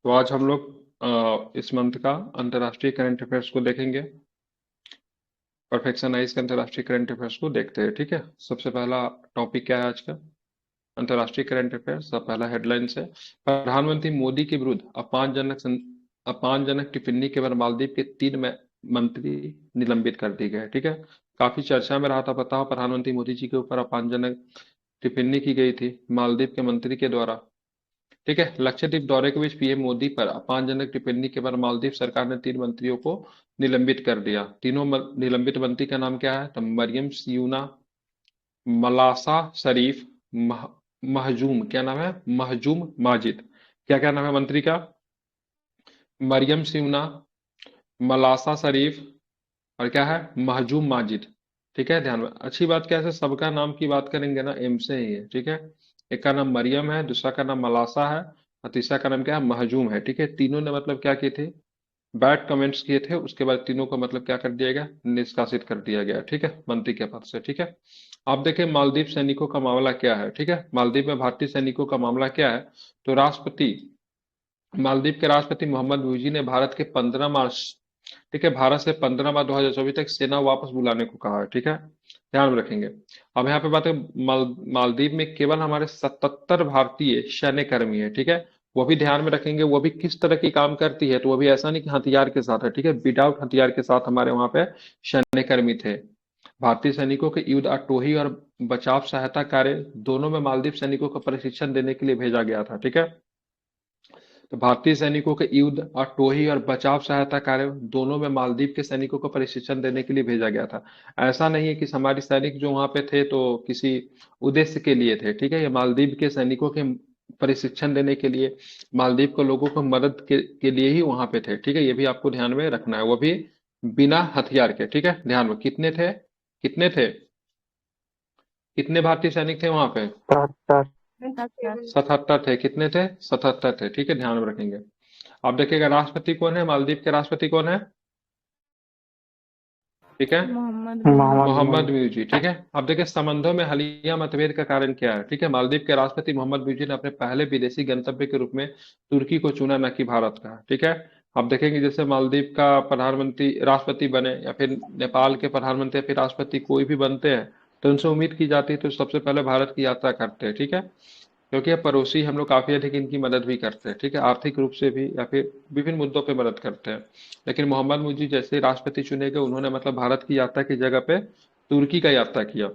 तो आज हम लोग इस मंथ का अंतर्राष्ट्रीय करंट अफेयर्स को देखेंगे। परफेक्शनाइज के अंतर्राष्ट्रीय करंट अफेयर्स को देखते हैं। ठीक है, सबसे पहला टॉपिक क्या है आज का? अंतर्राष्ट्रीय करंट अफेयर्स। सब पहला हेडलाइंस है, प्रधानमंत्री मोदी के विरुद्ध अपमानजनक टिप्पणी के बाद मालदीव के मंत्री निलंबित कर दिए गए। ठीक है, काफी चर्चा में रहा था। बताओ, प्रधानमंत्री मोदी जी के ऊपर अपमानजनक टिप्पणी की गई थी मालदीव के मंत्री के द्वारा। ठीक है, लक्षद्वीप दौरे के बीच पीएम मोदी पर अपमानजनक टिप्पणी के बाद मालदीव सरकार ने 3 मंत्रियों को निलंबित कर दिया। तीनों निलंबित मंत्री का नाम क्या है? तो मरियम सियूना, मलासा शरीफ, महजूम, क्या नाम है? महजूम माजिद। क्या क्या नाम है मंत्री का? मरियम सियूना, मलासा शरीफ, और क्या है? महजूम माजिद। ठीक है, ध्यान में अच्छी बात क्या है, सबका नाम की बात करेंगे ना, एम से ही है। ठीक है, एक का नाम मरियम है, दूसरा का नाम मलासा है, और तीसरा का नाम क्या है? महजूम है। ठीक है, तीनों ने मतलब क्या किए थे? बैड कमेंट्स किए थे। उसके बाद तीनों को मतलब क्या कर दिया गया? निष्कासित कर दिया गया। ठीक है, मंत्री के पद से। ठीक है, आप देखें मालदीव सैनिकों का मामला क्या है। ठीक है, मालदीव में भारतीय सैनिकों का मामला क्या है? तो मालदीव के राष्ट्रपति मोहम्मद मुइजी ने भारत के 15 मार्च, ठीक है, भारत से 15 मार्च 2024 तक सेना वापस बुलाने को कहा है। ठीक है, ध्यान में रखेंगे। अब यहाँ पे बात है, मालदीव में केवल हमारे 77 भारतीय सैन्य कर्मी है। ठीक है, वो भी ध्यान में रखेंगे। वो भी किस तरह की काम करती है, तो वो भी ऐसा नहीं कि हथियार के साथ है। ठीक है, विदाउट हथियार के साथ हमारे वहां पे सैन्य कर्मी थे। भारतीय सैनिकों के युद्ध अटोही और बचाव सहायता कार्य दोनों में मालदीव सैनिकों को प्रशिक्षण देने के लिए भेजा गया था। ठीक है, तो भारतीय सैनिकों के युद्ध और टोही और बचाव सहायता कार्य दोनों में मालदीव के सैनिकों को प्रशिक्षण देने के लिए भेजा गया था। ऐसा नहीं है कि हमारे सैनिक जो वहां पे थे तो किसी उद्देश्य के लिए थे। ठीक है, ये मालदीव के सैनिकों के प्रशिक्षण देने के लिए, मालदीव के लोगों को मदद के लिए ही वहां पे थे। ठीक है, ये भी आपको ध्यान में रखना है, वो भी बिना हथियार के। ठीक है, ध्यान में, कितने थे? कितने थे? कितने भारतीय सैनिक थे वहां पे? 73। 77 थे। कितने थे? 77 थे। ठीक है, ध्यान में रखेंगे। आप देखिएगा, राष्ट्रपति कौन है? मालदीव के राष्ट्रपति कौन है? ठीक है, मोहम्मद मोहम्मद मोहम्मद मोइन। म्यूजी। ठीक है, अब देखिए संबंधों में हालिया मतभेद का कारण क्या है। ठीक है, मालदीव के राष्ट्रपति मोहम्मद म्यूजी ने अपने पहले विदेशी गंतव्य के रूप में तुर्की को चुना, न कि भारत का। ठीक है, आप देखेंगे जैसे मालदीव का प्रधानमंत्री राष्ट्रपति बने, या फिर नेपाल के प्रधानमंत्री या फिर राष्ट्रपति कोई भी बनते हैं, तो उनसे उम्मीद की जाती है तो सबसे पहले भारत की यात्रा करते हैं। ठीक है, क्योंकि ये पड़ोसी हम लोग काफी अधिक इनकी मदद भी करते हैं। ठीक है, आर्थिक रूप से भी या फिर विभिन्न मुद्दों पे मदद करते हैं। लेकिन मोहम्मद मुजी जैसे राष्ट्रपति चुने गए, उन्होंने मतलब भारत की यात्रा की जगह पे तुर्की का यात्रा किया।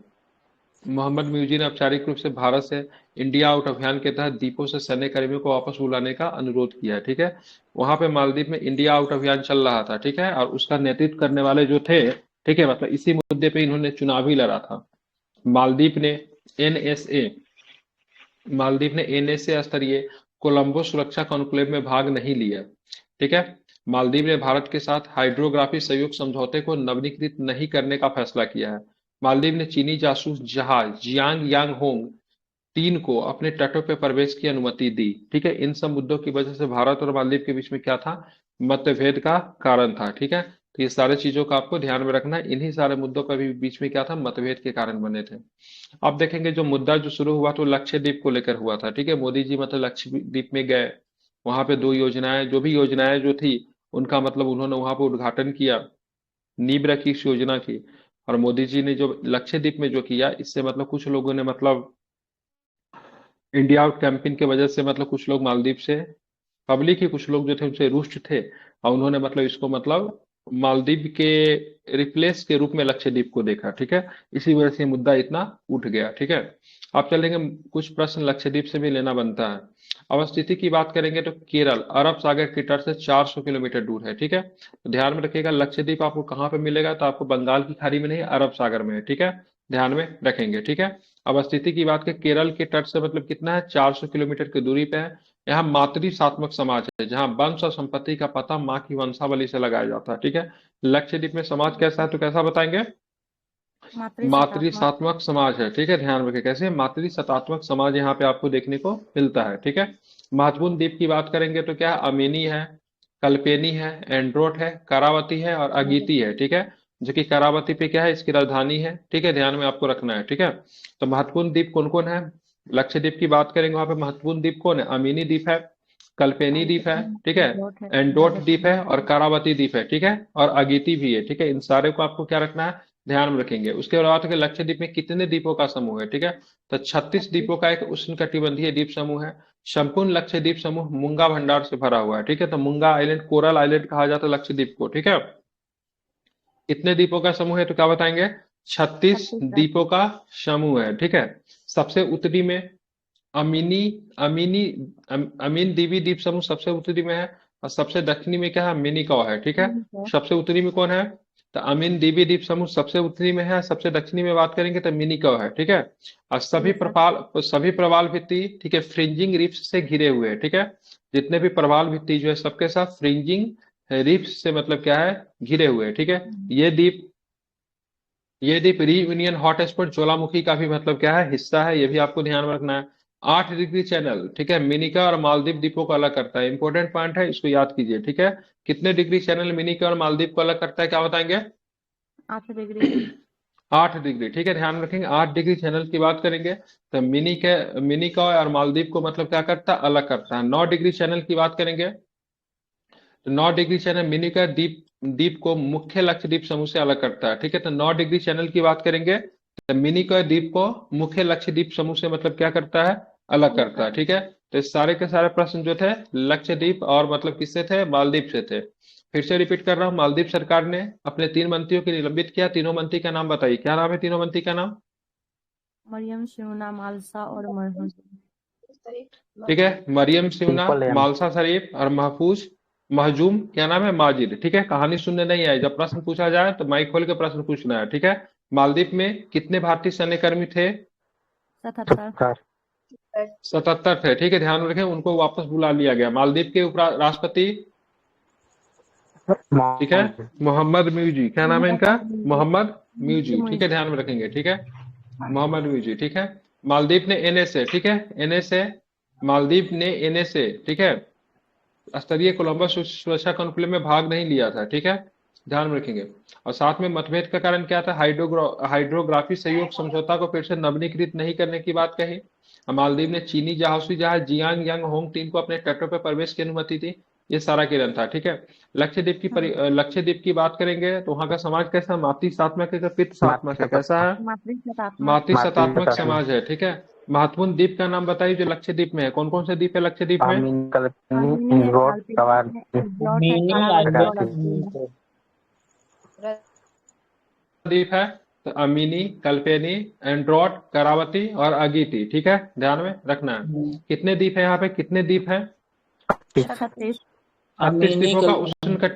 मोहम्मद म्यूजी ने औपचारिक रूप से भारत से इंडिया आउट अभियान के तहत द्वीपों से सैन्य कर्मियों को वापस बुलाने का अनुरोध किया है। ठीक है, वहां पे मालदीव में इंडिया आउट अभियान चल रहा था। ठीक है, और उसका नेतृत्व करने वाले जो थे, ठीक है, मतलब इसी मुद्दे पे इन्होंने चुनाव ही लड़ा था। मालदीव ने एनएसए मालदीव ने एनएसए स्तरीय कोलंबो सुरक्षा कॉन्क्लेव में भाग नहीं लिया। ठीक है, मालदीव ने भारत के साथ हाइड्रोग्राफी सहयोग समझौते को नवीनीकृत नहीं करने का फैसला किया है। मालदीव ने चीनी जासूस जहाज जियांग यांग होंग 3 को अपने तटों पर प्रवेश की अनुमति दी। ठीक है, इन सब मुद्दों की वजह से भारत और मालदीव के बीच में क्या था? मतभेद का कारण था। ठीक है, तो ये सारे चीजों का आपको ध्यान में रखना है। इन्हीं सारे मुद्दों का भी बीच में क्या था? मतभेद के कारण बने थे। आप देखेंगे जो मुद्दा जो शुरू हुआ तो लक्षद्वीप को लेकर हुआ था। ठीक है, मोदी जी मतलब लक्षद्वीप में गए, वहां पे 2 योजनाएं, जो भी योजनाएं जो थी उनका मतलब उन्होंने वहां पर उद्घाटन किया, नींव रखी इस योजना की। और मोदी जी ने जो लक्षद्वीप में जो किया, इससे मतलब कुछ लोगों ने मतलब इंडिया आउट कैंपेन की वजह से मतलब कुछ लोग मालदीव से, पब्लिक ही कुछ लोग जो थे उनसे रुष्ट थे, और उन्होंने मतलब इसको मतलब मालदीव के रिप्लेस के रूप में लक्षद्वीप को देखा। ठीक है, इसी वजह से ये मुद्दा इतना उठ गया। ठीक है, आप चलेंगे, कुछ प्रश्न लक्षद्वीप से भी लेना बनता है। अब स्थिति की बात करेंगे तो केरल अरब सागर के तट से 400 किलोमीटर दूर है। ठीक है, तो ध्यान में रखिएगा, लक्षद्वीप आपको कहाँ पे मिलेगा? तो आपको बंगाल की खाड़ी में नहीं, अरब सागर में है। ठीक है, ध्यान में रखेंगे। ठीक है, अब स्थिति की बात करें, केरल के तट से मतलब कितना है? 400 किलोमीटर की दूरी पे है। यहाँ मातृसात्मक समाज है, जहाँ वंश और संपत्ति का पता माँ की वंशावली से लगाया जाता है। ठीक है, लक्षद्वीप में समाज कैसा है, तो कैसा बताएंगे? मातृसत्तात्मक। मातृसात्मक समाज है। ठीक है, ध्यान रखें, कैसे? मातृसत्तात्मक समाज यहाँ पे आपको देखने को मिलता है। ठीक है, महत्वपूर्ण द्वीप की बात करेंगे तो क्या है? अमिनी है, कल्पेनी है, एंड्रोट है, करावती है और अगीती है। ठीक है, जो कि करावती पे क्या है? इसकी राजधानी है। ठीक है, ध्यान में आपको रखना है। ठीक है, तो महत्वपूर्ण द्वीप कौन कौन है? लक्षद्वीप की बात करेंगे, वहां पे महत्वपूर्ण द्वीप कौन है? अमिनी द्वीप है, कल्पेनी द्वीप है, ठीक है, एंडोट है, एंडोट द्वीप है और कारावती द्वीप है, ठीक है, और अगिति भी है, ठीक है। इन सारे को आपको क्या रखना है, ध्यान में रखेंगे। उसके बाद कि लक्षद्वीप में कितने द्वीपों का समूह है, ठीक है, तो 36 द्वीपों का एक उष्णकटिबंधीय द्वीप समूह है। संपूर्ण लक्षद्वीप समूह मूंगा भंडार से भरा हुआ है, ठीक है, तो मूंगा आइलैंड, कोरल आइलैंड कहा जाता है लक्षद्वीप को, ठीक है। कितने द्वीपों का समूह है तो क्या बताएंगे, 36 36 का। द्वीपों का समूह है, ठीक है। सबसे उत्तरी में अमीनी अमीनी अमीन दीवी द्वीप समूह सबसे उत्तरी में है, और सबसे दक्षिणी में क्या है, मिनिकॉय है, ठीक है। सबसे उत्तरी में कौन है, तो अमीन दीवी द्वीप समूह सबसे उत्तरी में है, सबसे दक्षिणी में बात करेंगे तो मिनिकॉय है, ठीक है। और सभी प्रवाल भित्ति, ठीक है, फ्रिंजिंग रिफ्स से घिरे हुए हैं, ठीक है। जितने भी प्रवाल भित्ति जो है सबके साथ फ्रिंजिंग रिफ्स से मतलब क्या है, घिरे हुए हैं, ठीक है। ये द्वीप ये द्वीप रीयूनियन हॉटस्पॉट ज्वालामुखी का भी मतलब क्या है, हिस्सा है, ये भी आपको ध्यान में रखना है। 8 डिग्री चैनल, ठीक है, मिनिका और मालदीव द्वीपों को अलग करता है, इंपॉर्टेंट पॉइंट है, इसको याद कीजिए, ठीक है। कितने डिग्री चैनल मिनिका और मालदीव को अलग करता है, क्या बताएंगे, 8 डिग्री। 8 डिग्री, ठीक है, ध्यान रखेंगे। 8 डिग्री चैनल की बात करेंगे तो मिनिका और मालदीव को मतलब क्या करता है, अलग करता है। 9 डिग्री चैनल की बात करेंगे तो 9 डिग्री चैनल मिनिका द्वीप द्वीप को मुख्य लक्षद्वीप समूह से अलग करता है, ठीक है। तो 9 डिग्री चैनल की बात करेंगे तो मिनिका द्वीप को मुख्य लक्षद्वीप समूह से मतलब क्या करता है, अलग करता है, ठीक है। तो इस सारे के सारे प्रश्न जो थे लक्षद्वीप और मतलब किससे थे, मालदीव से थे। फिर से रिपीट कर रहा हूँ, मालदीव सरकार ने अपने 3 मंत्रियों को निलंबित किया। तीनों मंत्री का नाम बताइए, क्या नाम है तीनों मंत्री का नाम, मरियम, शिवना, मालसा और महफूज। ठीक है, मरियम सिवना, सिंपल है। मालसा शरीफ और महफूज महजूम, क्या नाम है, माजिद, ठीक है। कहानी सुनने नहीं आए, जब प्रश्न पूछा जाए तो माइक खोल के प्रश्न पूछना है, ठीक है। मालदीव में कितने भारतीय सैन्यकर्मी थे, 77। 77 थे, ठीक है, ध्यान रखें। उनको वापस बुला लिया गया। मालदीव के उप राष्ट्रपति, ठीक है, मोहम्मद म्यूजी, क्या नाम है इनका, मोहम्मद म्यूजी, ठीक है, ध्यान में रखेंगे, ठीक है, मोहम्मद म्यूजी, ठीक है। मालदीव ने एनएसए, ठीक है, एनएसए, मालदीव ने एनएसए, ठीक है, स्तरीय कोलंबस सुरक्षा कॉन्क्लेव में भाग नहीं लिया था, ठीक है, ध्यान में रखेंगे। और साथ में मतभेद का कारण क्या था, हाइड्रोग्राफी सहयोग समझौता को फिर से नवीनीकृत नहीं करने की बात कही। मालदीव ने चीनी जासूसी जहाज जियांग यांग होंग 3 को अपने तटों पर प्रवेश की अनुमति दी। ये सारा किरण था, ठीक है। लक्षद्वीप की बात करेंगे तो वहां का समाज कैसा, मातृ सात्मक है या पितृ सात्मक है, कैसा है, मातृ सत्तात्मक समाज है, ठीक है। महत्वपूर्ण द्वीप का नाम बताइए जो लक्षद्वीप में है, कौन कौन से द्वीप है लक्षद्वीप में, द्वीप है तो अमीनी, कल्पेनी, एंड्रोट, करावती और अगिती, ठीक है, ध्यान में रखना है। कितने द्वीप है यहाँ पे, कितने द्वीप है, 36। 36 द्वीपों का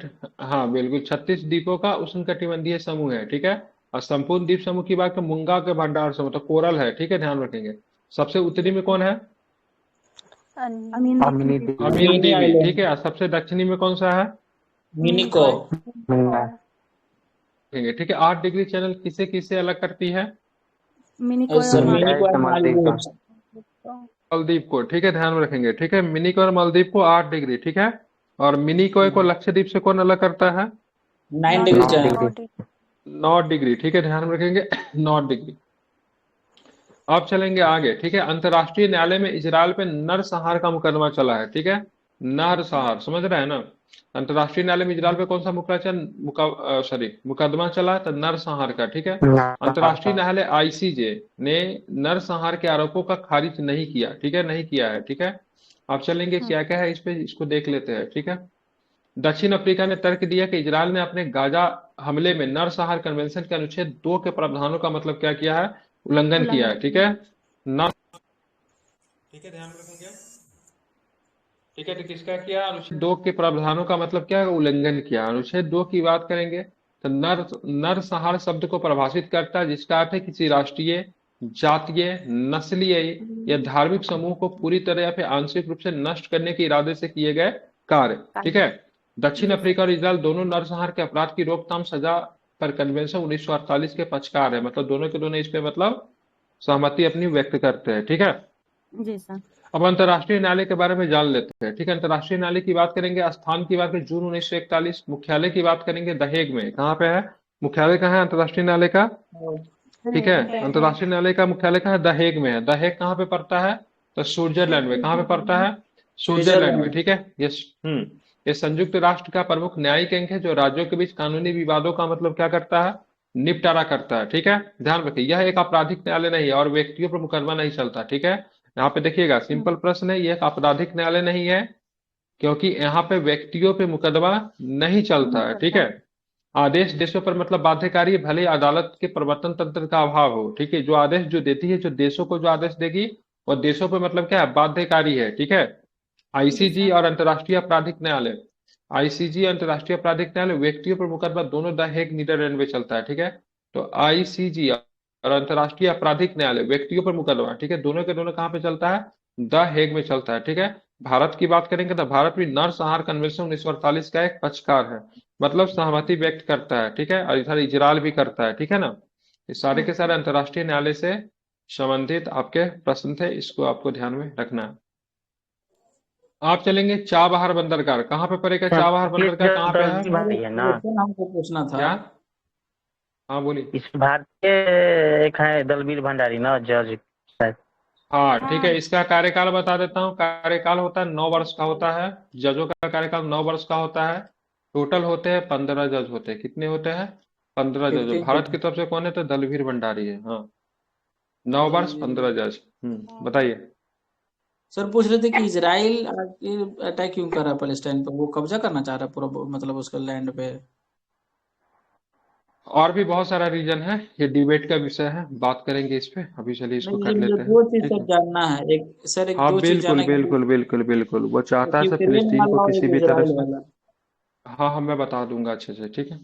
हाँ बिल्कुल, 36 द्वीपों का उष्णकटिबंधीय समूह है, ठीक है। और संपूर्ण द्वीप समूह की बात करें मूंगा के भंडार समूह तो कोरल है, ठीक है, ध्यान रखेंगे। सबसे उत्तरी में कौन है, अमीन देवी, ठीक है। और सबसे दक्षिणी में कौन सा है, मिनिको। ठीक है। 8 डिग्री चैनल किसे किसे अलग करती है, मालदीव को, ठीक है, ध्यान में रखेंगे, ठीक है। मिनिको और मालदीव को 8 डिग्री, ठीक है। और मिनिको को लक्षद्वीप से कौन अलग करता है, 9 डिग्री चैनल। 9 डिग्री, ठीक है, ध्यान में रखेंगे 9 डिग्री। अब चलेंगे आगे, ठीक है। अंतर्राष्ट्रीय न्यायालय में इजराइल पे नरसंहार का मुकदमा चला है, ठीक है, नरसंहार, समझ रहे हैं ना। अंतर्राष्ट्रीय न्यायालय में इजराइल पे कौन सा मुकदमा चला तो नरसंहार का, ठीक है। अंतर्राष्ट्रीय न्यायालय आईसीजे ने नरसंहार के आरोपों का खारिज नहीं किया, ठीक है, नहीं किया है, ठीक है। अब चलेंगे क्या क्या है इस पे, इसको देख लेते हैं, ठीक है। दक्षिण अफ्रीका ने तर्क दिया कि इजराइल ने अपने गाजा हमले में नरसंहार कन्वेंशन के अनुच्छेद 2 के प्रावधानों का मतलब क्या किया है, उल्लंघन किया है, ठीक है। ठीक है, ध्यान रखेंगे, ठीक है। तो किसका किया, अनुच्छेद 2 के प्रावधानों का मतलब क्या है, उल्लंघन किया। अनुच्छेद 2 की बात करेंगे तो नरसंहार शब्द को परिभाषित करता है जिसका अर्थ है किसी राष्ट्रीय, जातीय, नस्लीय या धार्मिक समूह को पूरी तरह या फिर आंशिक रूप से नष्ट करने के इरादे से किए गए कार्य, ठीक है। दक्षिण अफ्रीका और इजराइल दोनों नरसंहार के अपराध की रोकथाम सजा पर कन्वेंशन 1948 के पक्षकार है, मतलब दोनों के दोनों इस पे मतलब सहमति अपनी व्यक्त करते हैं, ठीक है। जी सर। अब अंतर्राष्ट्रीय न्यायालय के बारे में जान लेते हैं, ठीक है। अंतर्राष्ट्रीय न्यायालय की बात करेंगे, स्थान की बात करें जून 1941, मुख्यालय की बात करेंगे दहेग में, कहाँ पे है, मुख्यालय कहाँ है अंतर्राष्ट्रीय न्यायालय का, ठीक है, अंतर्राष्ट्रीय न्यायालय का मुख्यालय कहाँ है, दहेग में है। दहेग कहाँ पे पड़ता है तो स्विट्जरलैंड में, कहाँ पे पड़ता है स्विट्जरलैंड में, स्विट्जरलैंड। ठीक है। ये ये संयुक्त राष्ट्र का प्रमुख न्यायिक अंग है जो राज्यों के बीच कानूनी विवादों का मतलब क्या करता है, निपटारा करता है, ठीक है। ध्यान रखिए यह एक आपराधिक न्यायालय नहीं है और व्यक्तियों पर मुकदमा नहीं चलता, ठीक है। यहाँ पे देखिएगा सिंपल प्रश्न है, ये एक आपराधिक न्यायालय नहीं है क्योंकि यहाँ पे व्यक्तियों पे मुकदमा नहीं चलता है, ठीक है। आदेश देशों पर मतलब बाध्यकारी है, भले ही अदालत के प्रवर्तन तंत्र का अभाव हो, ठीक है। जो आदेश जो देती है, जो देशों को जो आदेश देगी वो देशों पर मतलब क्या है, बाध्यकारी है, ठीक है। जी आईसीजी सर। और अंतर्राष्ट्रीय आपराधिक न्यायालय, आईसीजी अंतर्राष्ट्रीय आपराधिक न्यायालय व्यक्तियों पर मुकदमा दोनों द हेग नीदरलैंड में चलता है, ठीक है। तो आईसीजी और अंतर्राष्ट्रीय आपराधिक न्यायालय व्यक्तियों पर मुकदमा, ठीक है, दोनों के दोनों कहाँ पे चलता है, द हेग में चलता है, ठीक है। भारत की बात करेंगे तो भारत भी नरसंहार कन्वेंशन 1948 का एक पक्षकार है, मतलब सहमति व्यक्त करता है, ठीक है, और इधर इजराल भी करता है, ठीक है ना। ये सारे के सारे अंतर्राष्ट्रीय न्यायालय से संबंधित आपके प्रश्न थे, इसको आपको ध्यान में रखना है। आप चलेंगे चाबहार बंदरगाह, कहाँ पे पड़ेगा सर चाबहार ये बंदरगाह, जो कहाँ पे है? दलवी सर भाई एक है ना, क्वेश्चन हमको पूछना था। क्या? हाँ बोलिए। इस भारतीय एक है दलवीर भंडारी ना जज शायद। हाँ ठीक है, हाँ इसका कार्यकाल बता देता हूँ। कार्यकाल होता है 9 वर्ष का होता है। जजों का कार्यकाल 9 वर्ष का होता है। टोटल होते हैं 15 जज होते हैं। कितने होते हैं? 15 जज। 15 भारत की जज। तरफ से कौन है? तो दलवीर भंडारी है, हाँ। 9 वर्ष दलवीर। 15 जज। बताइए। सर पूछ रहे थे कि इजराइल अटैक क्यों कर रहा है पैलेस्टाइन पर, वो कब्जा करना चाह रहा है पूरा मतलब उसका लैंड पे। और भी बहुत सारा रीजन है, ये डिबेट का विषय है, बात करेंगे इस पे। अभी चलिए इसको नहीं कर ये मुझे लेते हैं, दो चीज ठीक सर है। जानना है, एक सर एक हाँ दो चीज बिल्कुल जानना है कि बिल्कुल बिल्कुल बिल्कुल, वो चाहता एक है सब यूक्रेन फिलिस्तीन को वाला और किसी एक भी तरह इजराइल से। वाला। हाँ हाँ, मैं बता दूंगा अच्छे से, ठीक है।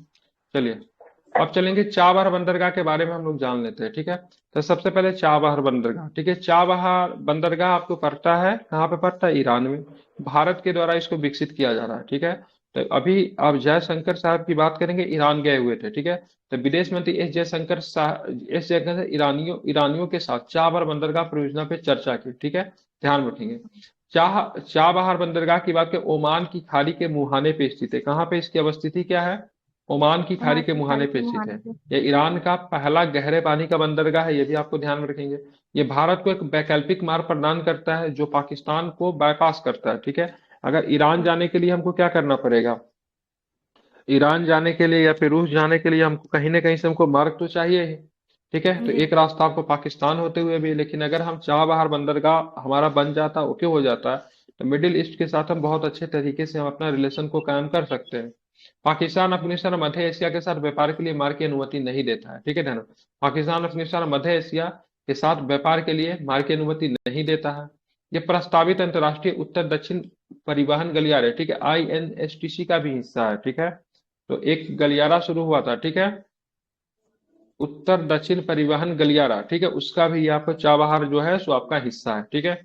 चलिए, अब चलेंगे चाबहार बंदरगाह के बारे में हम लोग जान लेते हैं, ठीक है। तो सबसे पहले चाबहार बंदरगाह, ठीक है। चाबहार बंदरगाह आपको पड़ता है कहाँ पे? पड़ता है ईरान में। भारत के द्वारा इसको विकसित किया जा रहा है, ठीक है। तो अभी आप जयशंकर साहब की बात करेंगे, ईरान गए हुए थे, ठीक है। तो विदेश मंत्री एस जयशंकर ने ईरानियों ईरानियों के साथ चाबहार बंदरगाह परियोजना पे चर्चा की, ठीक है। ध्यान रखेंगे। चाबहार बंदरगाह की बात करें, ओमान की खाड़ी के मुहाने पे स्थित है। कहाँ पे इसकी अवस्थिति क्या है? ओमान की खाड़ी वहाँ के की मुहाने खाड़ी पे के स्थित मुहाने है। पे। यह ईरान का पहला गहरे पानी का बंदरगाह है, ये भी आपको ध्यान में रखेंगे। ये भारत को एक वैकल्पिक मार्ग प्रदान करता है जो पाकिस्तान को बाईपास करता है, ठीक है। अगर ईरान जाने के लिए हमको क्या करना पड़ेगा? ईरान जाने के लिए या फिर रूस जाने के लिए हमको कहीं ना कहीं से हमको मार्ग तो चाहिए ही, ठीक है। तो जी एक रास्ता आपको पाकिस्तान होते हुए भी, लेकिन अगर हम चाबहार बंदरगाह हमारा बन जाता, ओके हो जाता है, तो मिडिल ईस्ट के साथ हम बहुत अच्छे तरीके से हम अपना रिलेशन को कायम कर सकते हैं। पाकिस्तान अफगानिस्तान और मध्य एशिया के साथ व्यापार के लिए मार्ग की अनुमति नहीं देता है, ठीक है ध्यान रखो। पाकिस्तान अफगानिस्तान और मध्य एशिया के साथ व्यापार के लिए मार्ग की अनुमति नहीं देता है। ये प्रस्तावित अंतर्राष्ट्रीय उत्तर दक्षिण परिवहन गलियारा है, ठीक है, आईएनएसटीसी का भी हिस्सा है, ठीक है। तो एक गलियारा शुरू हुआ था, ठीक है, उत्तर दक्षिण परिवहन गलियारा, ठीक है, उसका भी यहाँ पर चाबहार जो है सो आपका हिस्सा है, ठीक है।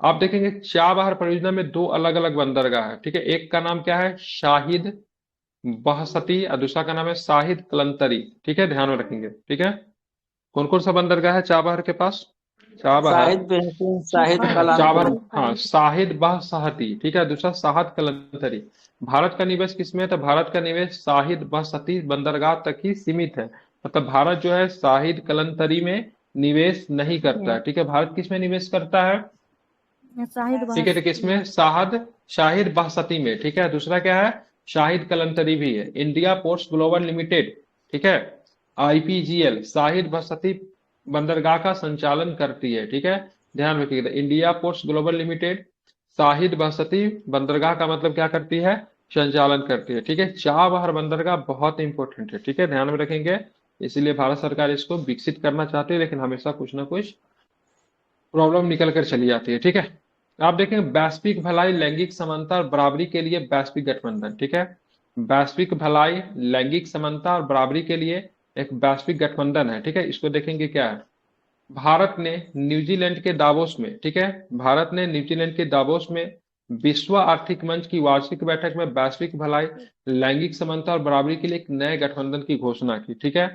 आप देखेंगे चाबहार परियोजना में दो अलग अलग बंदरगाह है, ठीक है। एक का नाम क्या है? शाहिद बहसती, और दूसरा का नाम है शाहिद कलंतरी, ठीक है, ध्यान में रखेंगे, ठीक है। कौन कौन सा बंदरगाह है चाबहार के पास? चाबहार, शाहिद बेहतरीन शाहिद हाँ चाबहार, कलांतरी। शाहिद हाँ, कलंत। शाहिद बहसती, ठीक है, दूसरा शाहिद कलंतरी। भारत का निवेश किसमें है? तो भारत का निवेश शाहिद बहसती बंदरगाह तक ही सीमित है। मतलब भारत जो है शाहिद कलंतरी में निवेश नहीं करता है, ठीक है। भारत किसमें निवेश करता है? शाहिद ठीक है, तो बहसती किसमें? में। शाहिद बहसती में, ठीक है। दूसरा क्या है? शाहिद कलंतरी भी है। इंडिया पोर्ट्स ग्लोबल लिमिटेड, ठीक है, आईपीजीएल शाहिद बहसती बंदरगाह का संचालन करती है, ठीक है। ध्यान रखिएगा, India ports global limited Shahid बहसती बंदरगाह का मतलब क्या करती है? संचालन करती है, ठीक है। चाबहार बंदरगाह बहुत इंपॉर्टेंट है, ठीक है, ध्यान में रखेंगे। इसीलिए भारत सरकार इसको विकसित करना चाहती है, लेकिन हमेशा कुछ ना कुछ प्रॉब्लम निकल कर चली जाती है, ठीक है। आप देखें वैश्विक भलाई, लैंगिक समानता और बराबरी के लिए वैश्विक गठबंधन, ठीक है। वैश्विक भलाई, लैंगिक समानता और बराबरी के लिए एक वैश्विक गठबंधन है, ठीक है। इसको देखेंगे क्या है। भारत ने न्यूजीलैंड के दावोस में, ठीक है, भारत ने न्यूजीलैंड के दावोस में विश्व आर्थिक मंच की वार्षिक बैठक में वैश्विक भलाई, लैंगिक समानता और बराबरी के लिए एक नए गठबंधन की घोषणा की, ठीक है।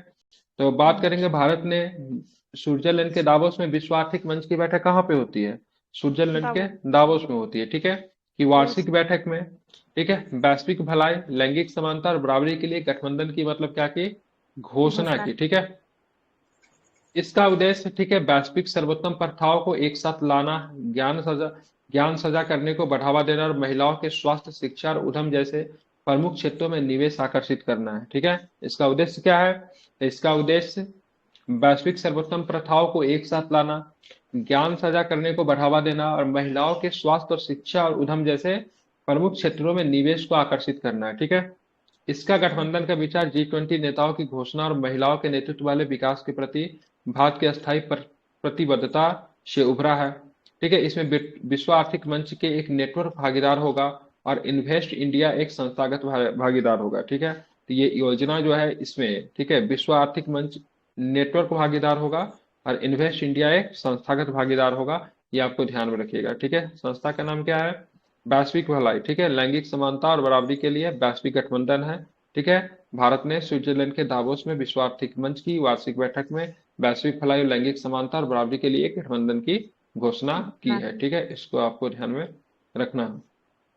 तो बात करेंगे भारत ने स्विट्जरलैंड के दावोस में विश्व आर्थिक मंच की बैठक कहाँ पे होती है? स्विट्जरलैंड के दावोस में होती है, ठीक है, कि वार्षिक बैठक में, ठीक है, वैश्विक भलाई, लैंगिक समानता और बराबरी के लिए गठबंधन की मतलब क्या की? घोषणा घोषणा। की, ठीक है। इसका उद्देश्य, ठीक है, वैश्विक सर्वोत्तम प्रथाओं को एक साथ लाना, ज्ञान साझा ज्ञान साझा करने को बढ़ावा देना और महिलाओं के स्वास्थ्य, शिक्षा और उद्यम जैसे प्रमुख क्षेत्रों में निवेश आकर्षित करना है। ठीक है, इसका उद्देश्य क्या है? इसका उद्देश्य वैश्विक सर्वोत्तम प्रथाओं को एक साथ लाना, ज्ञान साझा करने को बढ़ावा देना और महिलाओं के स्वास्थ्य और शिक्षा और उद्यम जैसे प्रमुख क्षेत्रों में निवेश को आकर्षित करना है। ठीक है, इसका गठबंधन का विचार G20 नेताओं की घोषणा और महिलाओं के नेतृत्व वाले विकास के प्रति भारत की अस्थायी प्रतिबद्धता से उभरा है। ठीक है, इसमें विश्व आर्थिक मंच के एक नेटवर्क भागीदार होगा और इन्वेस्ट इंडिया एक संस्थागत भागीदार होगा। ठीक है, तो ये योजना जो है इसमें, ठीक है, विश्व आर्थिक मंच नेटवर्क भागीदार होगा और इन्वेस्ट इंडिया एक संस्थागत भागीदार होगा। ये आपको ध्यान में रखिएगा। ठीक है, संस्था का नाम क्या है? वैश्विक भलाई। ठीक है, लैंगिक समानता और बराबरी के लिए वैश्विक गठबंधन है। ठीक है, भारत ने स्विट्जरलैंड के दावोस में विश्व आर्थिक मंच की वार्षिक बैठक में वैश्विक भलाई, लैंगिक समानता और बराबरी के लिए एक गठबंधन की घोषणा की है। ठीक है, इसको आपको ध्यान में रखना है।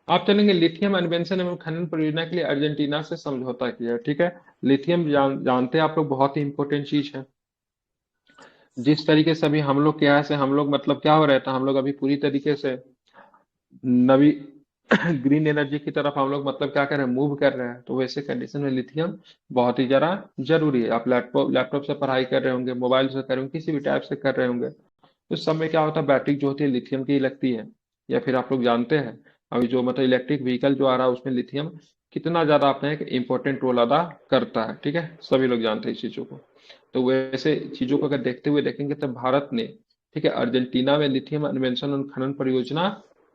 आप चलेंगे लिथियम अन्वेषण एवं खनन परियोजना के लिए अर्जेंटीना से समझौता किया है। ठीक है, लिथियम जानते हैं आप लोग, बहुत ही इंपॉर्टेंट चीज है। जिस तरीके से अभी हम लोग के यहाँ से हम लोग मतलब क्या हो रहा था, हम लोग अभी पूरी तरीके से नवी ग्रीन एनर्जी की तरफ हम लोग मतलब क्या कर रहे हैं, मूव कर रहे हैं। तो वैसे कंडीशन में लिथियम बहुत ही जरा जरूरी है। आप लैपटॉप से पढ़ाई कर रहे होंगे, मोबाइल से कर रहे होंगे, किसी भी टाइप से कर रहे होंगे, तो उस समय क्या होता है, बैटरी जो होती है लिथियम की ही लगती है। या फिर आप लोग जानते हैं अभी जो मतलब इलेक्ट्रिक व्हीकल जो आ रहा है उसमें लिथियम कितना ज्यादा अपने एक इम्पोर्टेंट रोल अदा करता है। ठीक है, सभी लोग जानते हैं इस चीजों को। तो वैसे चीजों को अगर देखते हुए देखेंगे तो भारत ने, ठीक है, अर्जेंटीना में लिथियम अन्वेषण और खनन परियोजना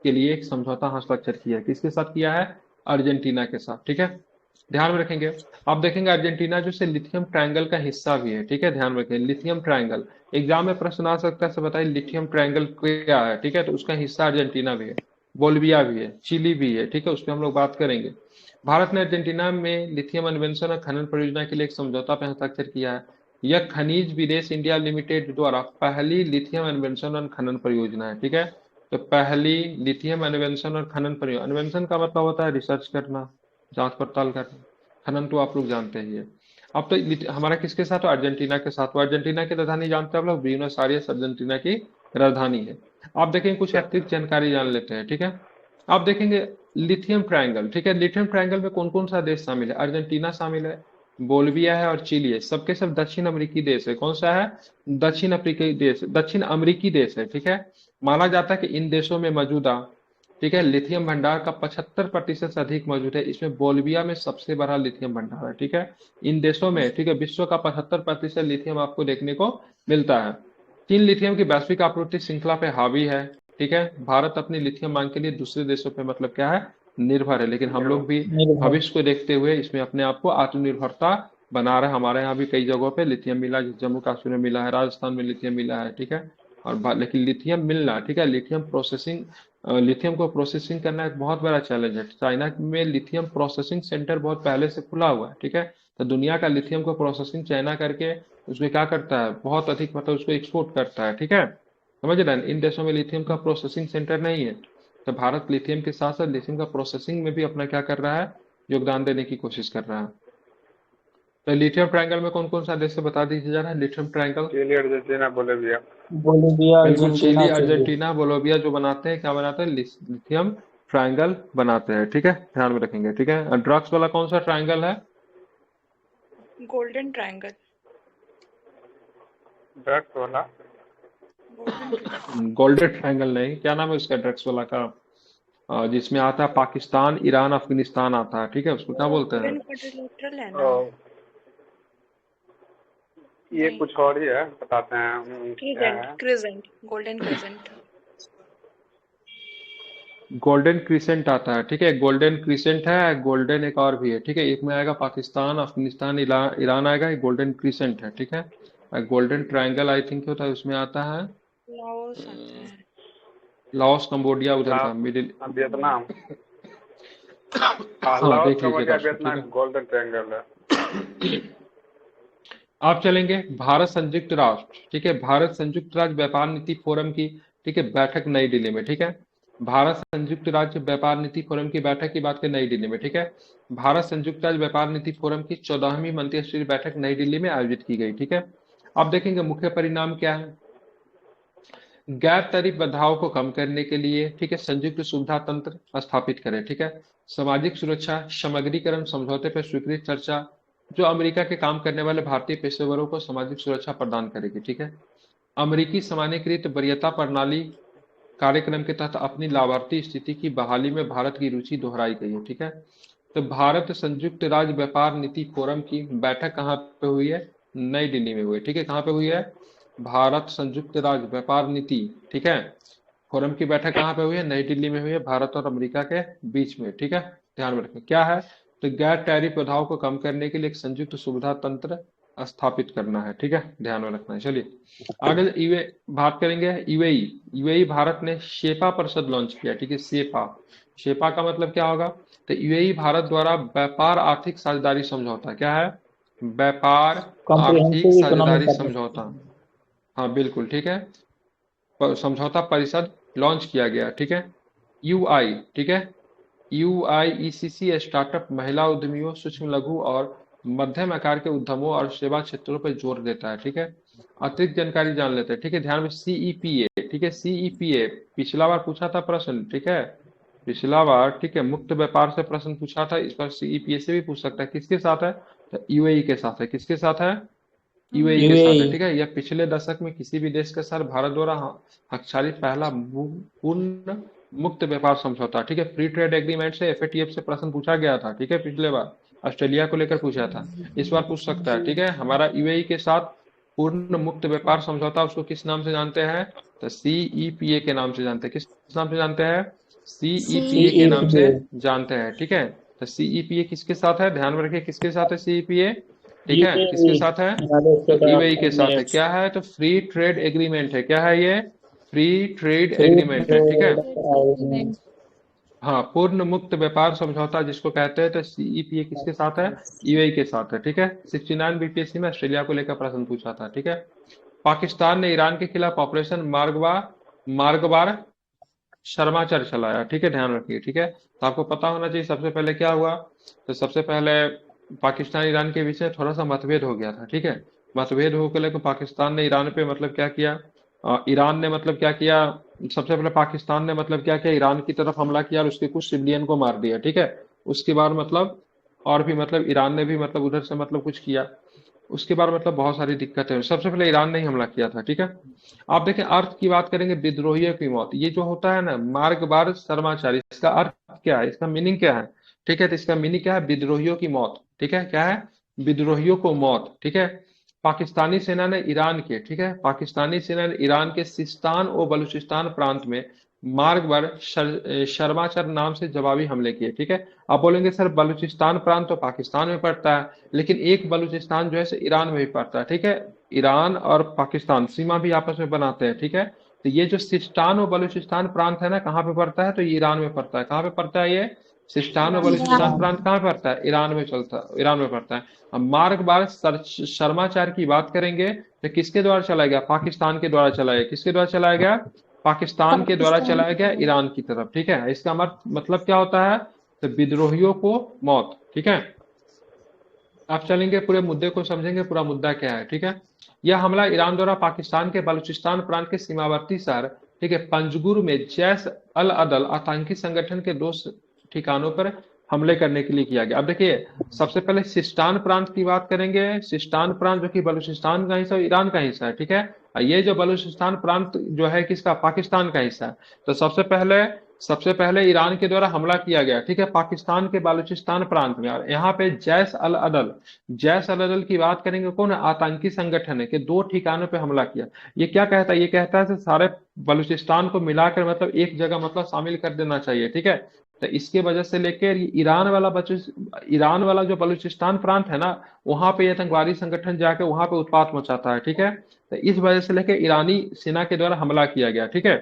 के लिए एक समझौता हस्ताक्षर किया है। किसके साथ किया है? अर्जेंटीना के साथ। ठीक है, ध्यान में रखेंगे। आप देखेंगे अर्जेंटीना जो से लिथियम ट्रायंगल का हिस्सा भी है। ठीक है, ध्यान में रखें, लिथियम ट्रायंगल एग्जाम में प्रश्न आ सकता है, से बताइए लिथियम ट्रायंगल क्या है। ठीक है, तो उसका हिस्सा अर्जेंटीना भी है, बोलिविया भी है, चिली भी है। ठीक है, उस पर हम लोग बात करेंगे। भारत ने अर्जेंटीना में लिथियम अन्वेषण और खनन परियोजना के लिए एक समझौता पर हस्ताक्षर किया है। यह खनिज विदेश इंडिया लिमिटेड द्वारा पहली लिथियम अन्वेषण और खनन परियोजना है। ठीक है, तो पहली लिथियम अन्वेषण और खनन परियोजना, अन्वेषण का मतलब होता है रिसर्च करना, जांच पड़ताल करना, खनन तो आप लोग जानते ही है। अब तो हमारा किसके साथ हो? अर्जेंटीना के साथ। तो अर्जेंटीना की राजधानी जानते हैं आप लोग, ब्यूनस आयर्स अर्जेंटीना की राजधानी है। आप देखेंगे कुछ अतिरिक्त जानकारी जान लेते हैं। ठीक है, आप देखेंगे लिथियम ट्रायंगल। ठीक है, लिथियम ट्रायंगल में कौन कौन सा देश शामिल है? अर्जेंटीना शामिल है, बोलिविया है और चिली है। सबके सब दक्षिण अमेरिकी देश है। कौन सा है? दक्षिण अफ्रीकी देश, दक्षिण अमेरिकी देश है। ठीक है, माना जाता है कि इन देशों में मौजूदा, ठीक है, लिथियम भंडार का 75% से अधिक मौजूद है। इसमें बोलिविया में सबसे बड़ा लिथियम भंडार है। ठीक है, इन देशों में, ठीक है, विश्व का 75% लिथियम आपको देखने को मिलता है। चीन लिथियम की वैश्विक आपूर्ति श्रृंखला पे हावी है। ठीक है, भारत अपनी लिथियम मांग के लिए दूसरे देशों पे मतलब क्या है, निर्भर है। लेकिन हम लोग भी निर्भर। भविष्य को देखते हुए इसमें अपने आप को आत्मनिर्भरता बना रहे हैं। हमारे यहाँ भी कई जगहों पे लिथियम मिला, जम्मू कश्मीर में मिला है, राजस्थान में लिथियम मिला है। ठीक है, और लेकिन लिथियम मिलना, ठीक है, लिथियम को प्रोसेसिंग करना एक बहुत बड़ा चैलेंज है। चाइना में लिथियम प्रोसेसिंग सेंटर बहुत पहले से खुला हुआ है। ठीक है, तो दुनिया का लिथियम को प्रोसेसिंग चाइना करके उसमें क्या करता है, बहुत अधिक मतलब उसको एक्सपोर्ट करता है। ठीक है, समझ रहे हैं, इन देशों में लिथियम का प्रोसेसिंग सेंटर नहीं है। तो भारत लिथियम के साथ साथ लिथियम का प्रोसेसिंग में भी अपना क्या कर रहा है, योगदान देने की कोशिश कर रहा है। तो लिथियम ट्रायंगल में कौन कौन सा देश से बता दीजिए जरा, lithium triangle. Chile, Argentina, Bolivia. Bolivia, बिल्कुल, Chile, Argentina, Chile. Argentina, Bolivia जो बनाते हैं, क्या बनाते हैं, लिथियम ट्रायंगल बनाते हैं। ठीक है, ध्यान में रखेंगे। ठीक है, ड्रग्स वाला कौन सा ट्रायंगल है? Golden triangle. ड्रग्स वाला गोल्डन ट्रायंगल नहीं, क्या नाम है उसका ड्रग्स वाला का, जिसमें आता है पाकिस्तान, ईरान, अफगानिस्तान आता है। ठीक है, उसको क्या बोलते हैं? यूएन क्वाड्रिलेटरल है ना? ओ, ये नहीं, कुछ और ही है, बताते हैं क्या क्रिजेंट, है। क्रिजेंट, गोल्डन क्रिजेंट। गोल्डन क्रिसेंट आता है। ठीक है, गोल्डन क्रिसेंट है, गोल्डन एक और भी है। ठीक है, एक में आएगा पाकिस्तान, अफगानिस्तान, ईरान आएगा, ये गोल्डन क्रिसेंट है। ठीक है, गोल्डन ट्रायंगल आई थिंक होता है, उसमें आता है लाओस आता है। लाओस, कंबोडिया, उधर का लाओस, मिडिल। वियतनाम। हाँ, लाओस, देख लीजिएगा कम्बोडिया, उसको। ठीक वियतनाम, है, गोल्डन ट्रायंगल है। आप चलेंगे भारत संयुक्त राष्ट्र, ठीक है, भारत संयुक्त राज्य व्यापार नीति फोरम की, ठीक है, बैठक नई दिल्ली में। ठीक है, भारत संयुक्त राज्य व्यापार नीति फोरम की बैठक की बात करें नई दिल्ली में। ठीक है, भारत संयुक्त राज्य व्यापार नीति फोरम की 14वीं मंत्रिस्तरीय बैठक नई दिल्ली में आयोजित की गई। ठीक है, आप देखेंगे मुख्य परिणाम क्या है। गैर टैरिफ बाधाओं को कम करने के लिए, ठीक है, संयुक्त सुविधा तंत्र स्थापित करें, ठीक है। सामाजिक सुरक्षा समग्रीकरण समझौते पर स्वीकृत चर्चा जो अमेरिका के काम करने वाले भारतीय पेशेवरों को सामाजिक सुरक्षा प्रदान करेगी, ठीक है। अमेरिकी सामान्यीकृत वरीयता प्रणाली कार्यक्रम के तहत अपनी लाभार्थी स्थिति की बहाली में भारत की रुचि दोहराई गई है, ठीक है। तो भारत संयुक्त राज्य व्यापार नीति फोरम की बैठक कहाँ पे हुई है? नई दिल्ली में हुई है, ठीक है। कहाँ पे हुई है? भारत संयुक्त राज्य व्यापार नीति, ठीक है, फोरम की बैठक कहाँ पे हुई है? नई दिल्ली में हुई है, भारत और अमेरिका के बीच में, ठीक है। ध्यान में रखें क्या है, तो गैर टैरिफ बाधाओं को कम करने के लिए एक संयुक्त सुविधा तंत्र स्थापित करना है, ठीक है, ध्यान में रखना है। चलिए आगे बात करेंगे यूएई। यूएई भारत ने शेपा परिषद लॉन्च किया, ठीक है। शेपा, शेपा का मतलब क्या होगा? तो यूएई भारत द्वारा व्यापार आर्थिक साझेदारी समझौता, क्या है? व्यापार आर्थिक कॉम्प्रिहेंसिव साझेदारी इकोनॉमिक समझौता, हाँ बिल्कुल, ठीक है, समझौता परिषद लॉन्च किया गया, ठीक है। यूआई, ठीक है, यूआईईसीसी स्टार्टअप महिला उद्यमियों, सूक्ष्म लघु और मध्यम आकार के उद्यमों और सेवा क्षेत्रों पर जोर देता है, ठीक है। अतिरिक्त जानकारी जान लेते हैं, ठीक है। ध्यान में सीईपीए, ठीक है, सीईपीए पिछला बार पूछा था प्रश्न, ठीक है, पिछला बार, ठीक है, मुक्त व्यापार से प्रश्न पूछा था, इस बार सीईपीए से भी पूछ सकता है। किसके साथ है? तो यूएई के साथ है। किसके साथ है? यूएई के साथ है, यूएई ठीक है। यह पिछले दशक में किसी भी देश के साथ भारत द्वारा हस्ताक्षरित पहला पूर्ण मुक्त व्यापार समझौता, ठीक है। फ्री ट्रेड एग्रीमेंट से एफएटीएफ से प्रश्न पूछा गया था, ठीक है, पिछले बार ऑस्ट्रेलिया को लेकर पूछा था, इस बार पूछ सकता है, ठीक है। हमारा यूएई के साथ पूर्ण मुक्त व्यापार समझौता उसको किस नाम से जानते हैं? तो सीईपीए के नाम से जानते हैं। किस नाम से जानते हैं? सीईपीए के नाम से जानते हैं, ठीक है। तो सीईपीए किसके साथ है? ध्यान में रखिए, किसके साथ है सीईपीए? ठीक है, किसके साथ है? तो यूएई के साथ है। क्या है? तो फ्री ट्रेड एग्रीमेंट है। क्या है ये? फ्री ट्रेड एग्रीमेंट है, ठीक है। हाँ, पूर्ण मुक्त व्यापार समझौता जिसको कहते हैं, तो सीईपीए किसके साथ है? यूएई के साथ है, ठीक है। 69 बीपीएससी में ऑस्ट्रेलिया को लेकर प्रश्न पूछा था, ठीक है। पाकिस्तान ने ईरान के खिलाफ ऑपरेशन मार्गबार शर्माचर चलाया, ठीक है, ध्यान रखिए, ठीक है। तो आपको पता होना चाहिए सबसे पहले क्या हुआ, तो सबसे पहले पाकिस्तान ईरान के बीच में थोड़ा सा मतभेद हो गया था, ठीक है। मतभेद होकर लेकर पाकिस्तान ने ईरान पे मतलब क्या किया, ईरान ने मतलब क्या किया, सबसे पहले पाकिस्तान ने मतलब क्या किया, ईरान की तरफ हमला किया और उसके कुछ सिविलियन को मार दिया, ठीक है। उसके बाद मतलब और भी मतलब ईरान ने भी मतलब उधर से मतलब कुछ किया, उसके बाद मतलब बहुत सारी दिक्कतें हुई। सबसे पहले ईरान ने ही हमला किया था, ठीक है। आप देखें अर्थ की बात करेंगे, विद्रोहियों की मौत, ये जो होता है ना मार्गबार शर्माचारी, इसका अर्थ क्या है, इसका मीनिंग क्या है, ठीक है। तो इसका मीनिंग क्या है? विद्रोहियों की मौत, ठीक है। क्या है? विद्रोहियों को मौत, ठीक है। पाकिस्तानी सेना ने ईरान के, ठीक है, पाकिस्तानी सेना ने ईरान के सिस्तान और बलूचिस्तान प्रांत में मार्गबार शर्माचर नाम से जवाबी हमले किए, ठीक है। आप बोलेंगे सर बलूचिस्तान प्रांत तो पाकिस्तान में पड़ता है, लेकिन एक बलूचिस्तान जो है ईरान में भी पड़ता है, ठीक है। ईरान और पाकिस्तान सीमा भी आपस में बनाते हैं, ठीक है। तो ये जो सिस्तान और बलूचिस्तान प्रांत है ना, कहाँ पे पड़ता है? तो ये ईरान में पड़ता है। कहाँ पे पड़ता है ये? सिस्तान और बलूचिस्तान प्रांत कहाँ पे पड़ता है? ईरान में चलता है, ईरान में पड़ता है। अब मार्गबार शर्माचार की बात करेंगे तो किसके द्वारा चलाया गया? पाकिस्तान के द्वारा चलाया गया। किसके द्वारा चलाया गया? पाकिस्तान के द्वारा चलाया गया ईरान की तरफ, ठीक है। इसका मतलब क्या होता है? तो विद्रोहियों को मौत, ठीक है। आप चलेंगे पूरे मुद्दे को समझेंगे, पूरा मुद्दा क्या है, ठीक है। यह हमला ईरान द्वारा पाकिस्तान के बलूचिस्तान प्रांत के सीमावर्ती शहर, ठीक है, पंजगुर में जैश अल अदल आतंकी संगठन के 2 ठिकानों पर हमले करने के लिए किया गया। अब देखिए सबसे पहले सिस्तान प्रांत की बात करेंगे। सिस्तान प्रांत जो कि बलूचिस्तान का हिस्सा, ईरान का हिस्सा है, ठीक है। ये जो बलूचिस्तान प्रांत जो है किसका? पाकिस्तान का हिस्सा है। तो सबसे पहले ईरान के द्वारा हमला किया गया, ठीक है, पाकिस्तान के बलूचिस्तान प्रांत में। और यहाँ पे जैश अल अदल की बात करेंगे, कौन है? आतंकी संगठन है कि 2 ठिकानों पे हमला किया। ये क्या कहता है? ये कहता है सारे बलूचिस्तान को मिलाकर मतलब एक जगह मतलब शामिल कर देना चाहिए, ठीक है। तो इसके वजह से लेकर ईरान वाला जो बलूचिस्तान प्रांत है ना, वहां पे आतंकवादी संगठन जाके वहां पे उत्पात मचाता है, ठीक है। तो इस वजह से लेकर ईरानी सेना के द्वारा हमला किया गया, ठीक है।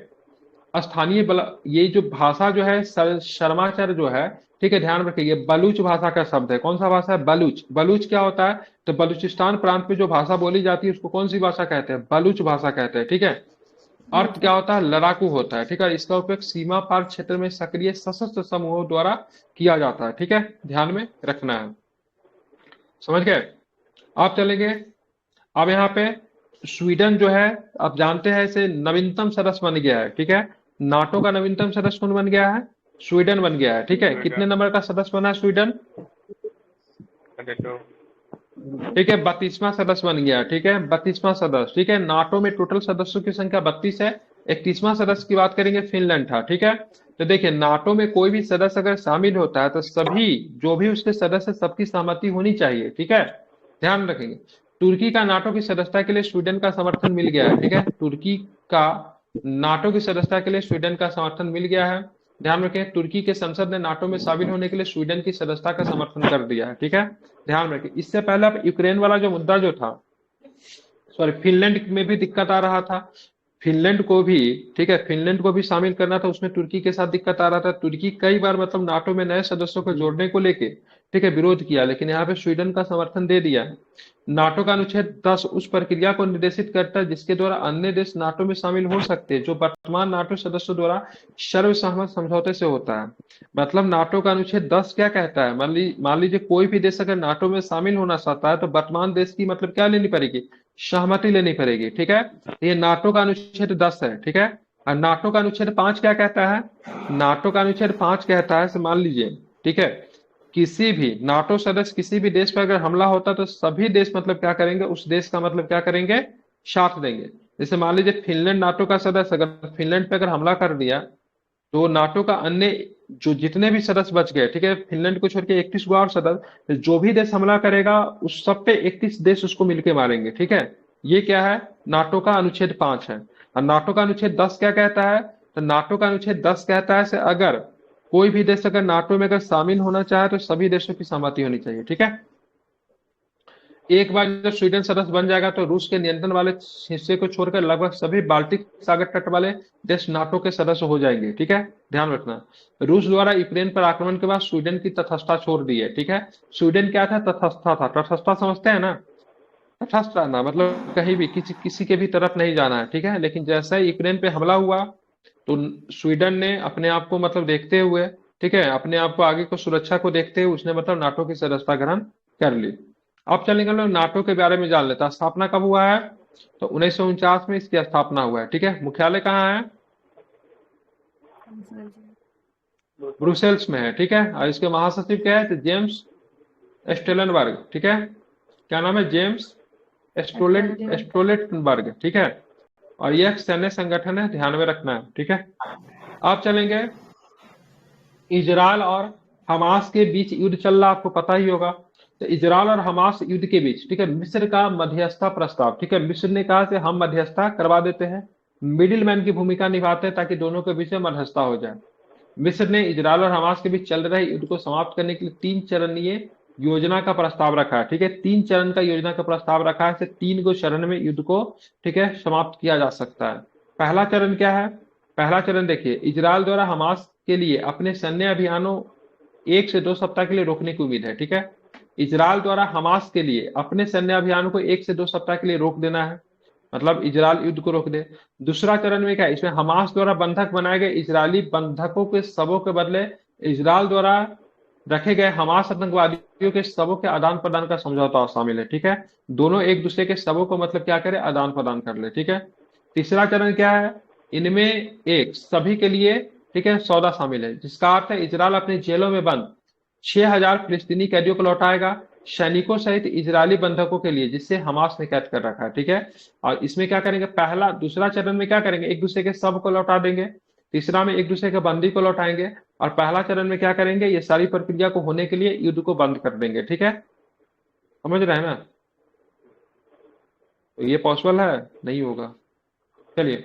स्थानीय ये जो भाषा जो है शर्माचर जो है, ठीक है, ध्यान रखिए बलूच भाषा का शब्द है। कौन सा भाषा है? बलूच। बलूच क्या होता है? तो बलूचिस्तान प्रांत में जो भाषा बोली जाती है उसको कौन सी भाषा कहते हैं? बलूच भाषा कहते हैं, ठीक है। अर्थ क्या होता है? लड़ाकू होता है, ठीक है। इसका उपयोग सीमा पार क्षेत्र में सक्रिय सशस्त्र समूहों द्वारा किया जाता है, ठीक है, ध्यान में रखना है। समझ गए? आप चलेंगे अब यहाँ पे स्वीडन जो है, आप जानते हैं, इसे नवीनतम सदस्य बन गया है। ठीक है, नाटो का नवीनतम सदस्य कौन बन गया है? स्वीडन बन गया है। ठीक है, कितने नंबर का सदस्य बना है स्वीडन? 32। ठीक है, 32वां सदस्य बन गया। ठीक है, 32वां सदस्य। ठीक है, नाटो में टोटल सदस्यों की संख्या 32 है। 31वां सदस्य की बात करेंगे, फिनलैंड था। ठीक है, तो देखिए, नाटो में कोई भी सदस्य अगर शामिल होता है तो सभी जो भी उसके सदस्य, सबकी सहमति होनी चाहिए। ठीक है, ध्यान रखेंगे। तुर्की का नाटो की सदस्यता के लिए स्वीडन का समर्थन मिल गया है। ठीक है, तुर्की का नाटो की सदस्यता के लिए स्वीडन का समर्थन मिल गया है। ध्यान रखें, तुर्की के संसद ने नाटो में शामिल होने के लिए स्वीडन की सदस्यता का समर्थन कर दिया है। ठीक है, ध्यान रखें। इससे पहले अब यूक्रेन वाला जो मुद्दा जो था, सॉरी, फिनलैंड में भी दिक्कत आ रहा था। फिनलैंड को भी, ठीक है, फिनलैंड को भी शामिल करना था, उसमें तुर्की के साथ दिक्कत आ रहा था। तुर्की कई बार मतलब नाटो में नए सदस्यों को जोड़ने को लेके, ठीक है, विरोध किया, लेकिन यहाँ पे स्वीडन का समर्थन दे दिया है। नाटो का अनुच्छेद 10 उस प्रक्रिया को निर्देशित करता है जिसके द्वारा अन्य देश नाटो में शामिल हो सकते हैं, जो वर्तमान नाटो सदस्यों द्वारा सर्वसम्मत समझौते से होता है। मतलब नाटो का अनुच्छेद 10 क्या कहता है? मान लीजिए कोई भी देश अगर नाटो में शामिल होना चाहता है तो वर्तमान देश की मतलब क्या लेनी पड़ेगी? सहमति लेनी पड़ेगी। ठीक है, ये नाटो का अनुच्छेद 10 है। ठीक है, और नाटो का अनुच्छेद 5 क्या कहता है? नाटो का अनुच्छेद 5 कहता है, मान लीजिए, ठीक है, किसी भी नाटो सदस्य किसी भी देश पर अगर हमला होता तो सभी देश मतलब क्या करेंगे? उस देश का मतलब क्या करेंगे? साथ देंगे। जैसे मान लीजिए फिनलैंड नाटो का सदस्य अगर फिनलैंड पे अगर हमला कर दिया तो नाटो का अन्य जो जितने भी सदस्य बच गए, ठीक है, फिनलैंड को छोड़ के 31 और सदस्य, जो भी देश हमला करेगा उस सब पे 31 देश उसको मिलके मारेंगे। ठीक है, ये क्या है? नाटो का अनुच्छेद 5 है। और नाटो का अनुच्छेद 10 क्या कहता है? तो नाटो का अनुच्छेद 10 कहता है से अगर कोई भी देश अगर नाटो में अगर शामिल होना चाहे तो सभी देशों की सहमति होनी चाहिए। ठीक है, एक बार जब स्वीडन सदस्य बन जाएगा तो रूस के नियंत्रण वाले हिस्से को छोड़कर लगभग सभी बाल्टिक सागर तट वाले देश नाटो के सदस्य हो जाएंगे। ठीक है, ध्यान रखना। रूस द्वारा यूक्रेन पर आक्रमण के बाद स्वीडन की तटस्थता छोड़ दी है। ठीक है, स्वीडन क्या था? तटस्थता था। तटस्थता समझते हैं ना? तटस्थ रहना मतलब कहीं भी किसी के भी तरफ नहीं जाना है। ठीक है, लेकिन जैसे ही यूक्रेन पे हमला हुआ तो स्वीडन ने अपने आप को मतलब देखते हुए, ठीक है, अपने आप को आगे को सुरक्षा को देखते हुए उसने मतलब नाटो की सदस्यता ग्रहण कर ली। अब चलेंगे हम लोग नाटो के बारे में जान लेते हैं। स्थापना कब हुआ है? तो 1949 में इसकी स्थापना हुआ है। ठीक है, मुख्यालय कहाँ है? ब्रुसेल्स में है। ठीक है, और इसके महासचिव क्या है? तो जेम्स स्टोलनबर्ग। ठीक है, क्या नाम है? जेम्स स्टोलेटनबर्ग। ठीक है, और यह एक सैन्य संगठन है, ध्यान में रखना है। ठीक है, अब चलेंगे इजराइल और हमास के बीच युद्ध चल रहा, आपको पता ही होगा। तो इजराइल और हमास युद्ध के बीच, ठीक है, मिस्र का मध्यस्थता प्रस्ताव, ठीक है, मिस्र ने कहा कि हम मध्यस्थता करवा देते हैं, मिडिल मैन की भूमिका निभाते हैं ताकि दोनों के बीच में मध्यस्थता हो जाए। मिस्र ने इजराइल और हमास के बीच चल रहे युद्ध को समाप्त करने के लिए 3 चरणीय योजना का प्रस्ताव रखा है। ठीक है, 3 चरण का योजना का प्रस्ताव रखा है, 3 को चरण में युद्ध को, ठीक है, समाप्त किया जा सकता है। पहला चरण क्या है? पहला चरण देखिए, इजराइल द्वारा हमास के लिए अपने सैन्य अभियानों 1 से 2 सप्ताह के लिए रोकने की उम्मीद है। ठीक है, इजराइल द्वारा हमास के लिए अपने सैन्य अभियान को 1 से 2 सप्ताह के लिए रोक देना है, मतलब इजराइल युद्ध को रोक दे। दूसरा चरण में क्या है? इसमें हमास द्वारा बंधक बनाए गए इजरायली बंधकों के शवों के बदले इजराइल द्वारा रखे गए हमास आतंकवादियों के शवों के आदान प्रदान का समझौता शामिल है। ठीक है, दोनों एक दूसरे के शवों को मतलब क्या करे? आदान प्रदान कर ले। ठीक है, तीसरा चरण क्या है? इनमें एक सभी के लिए, ठीक है, सौदा शामिल है, जिसका अर्थ है इजराइल अपनी जेलों में बंद 6000 फिलिस्तीनी कैदियों को लौटाएगा, सैनिकों सहित इजरायली बंधकों के लिए जिससे हमास ने कैद कर रखा है। ठीक है, और इसमें क्या करेंगे? दूसरा चरण में क्या करेंगे? एक दूसरे के शव को लौटा देंगे, तीसरा में एक दूसरे के बंदी को लौटाएंगे, और पहला चरण में क्या करेंगे? ये सारी प्रक्रिया को होने के लिए युद्ध को बंद कर देंगे। ठीक है, समझ रहे हैं ना? तो ये पॉसिबल है? नहीं होगा। चलिए,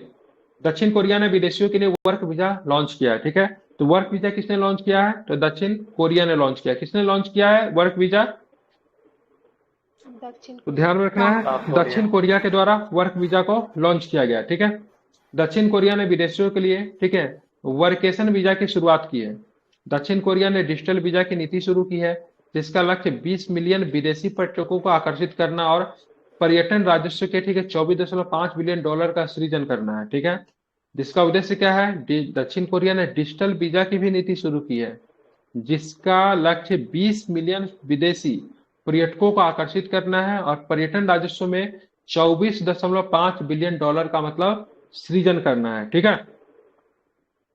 दक्षिण कोरिया ने विदेशियों के लिए वर्क वीजा लॉन्च किया है। ठीक है, तो वर्क वीजा किसने लॉन्च किया है? तो दक्षिण कोरिया ने लॉन्च किया। किसने लॉन्च किया है वर्क वीजा? तो ध्यान में रखना है, दक्षिण कोरिया के द्वारा वर्क वीजा को लॉन्च किया गया। ठीक है, दक्षिण कोरिया ने विदेशियों के लिए, ठीक है, वर्केशन वीजा की शुरुआत की है। दक्षिण कोरिया ने डिजिटल वीजा की नीति शुरू की है, जिसका लक्ष्य 20 मिलियन विदेशी पर्यटकों को आकर्षित करना और पर्यटन राजस्व के, ठीक है, $24.5 बिलियन का सृजन करना है। ठीक है, जिसका उद्देश्य क्या है? दक्षिण कोरिया ने डिजिटल वीजा की भी नीति शुरू की है, जिसका लक्ष्य 20 मिलियन विदेशी पर्यटकों को आकर्षित करना है और पर्यटन राजस्व में $24.5 बिलियन का मतलब सृजन करना है। ठीक है,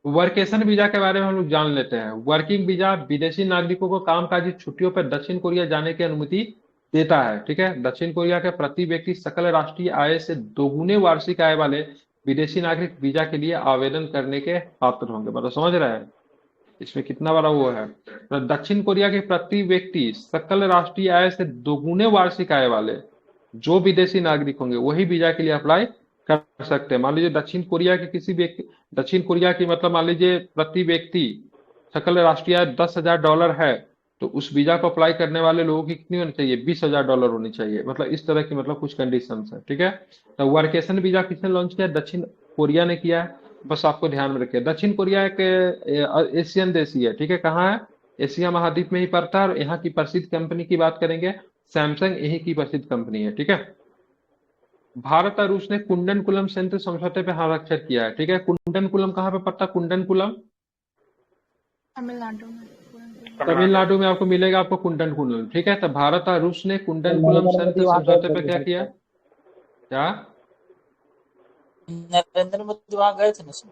वर्केशन वीजा के बारे में हम लोग जान लेते हैं। वर्किंग वीजा विदेशी नागरिकों को कामकाजी छुट्टियों पर दक्षिण कोरिया जाने की अनुमति देता है। ठीक है, दक्षिण कोरिया के प्रति व्यक्ति सकल राष्ट्रीय आय से दोगुने वार्षिक आय वाले विदेशी नागरिक वीजा के लिए आवेदन करने के पात्र होंगे। मतलब समझ रहे हैं इसमें कितना बड़ा वो है। तो दक्षिण कोरिया के प्रति व्यक्ति सकल राष्ट्रीय आय से दोगुने वार्षिक आय वाले जो विदेशी नागरिक होंगे वही वीजा के लिए अप्लाई कर सकते हैं। मान लीजिए दक्षिण कोरिया के किसी व्यक्ति, दक्षिण कोरिया की मतलब मान लीजिए प्रति व्यक्ति सकल राष्ट्रीय आय $10,000 है, तो उस वीजा को अप्लाई करने वाले लोगों की कितनी होनी चाहिए? $20,000 होनी चाहिए। मतलब इस तरह की मतलब कुछ कंडीशंस है। ठीक है, तो वर्केशन वीजा किसने लॉन्च किया? दक्षिण कोरिया ने किया है। बस आपको ध्यान में रखिए, दक्षिण कोरिया एक एशियन देश ही है। ठीक है, कहाँ है? एशिया महाद्वीप में ही पड़ता है। और यहाँ की प्रसिद्ध कंपनी की बात करेंगे, सैमसंग यही की प्रसिद्ध कंपनी है। ठीक है, भारत और रूस ने कुंडनकुलम संयुक्त समझौते पे हस्ताक्षर किया है। ठीक है, कुंडनकुलम कहाँ पे पड़ता है? कुंडनकुलम तमिलनाडु में। तमिलनाडु में आपको मिलेगा, आपको कुंडनकुलम। ठीक है, तो भारत और रूस ने कुंडनकुलम नरेंद्र संयुक्त मोदी वहां गए समझौते थे पे क्या किया? क्या? नरेंद्र मोदी वहां गए थे ना सर?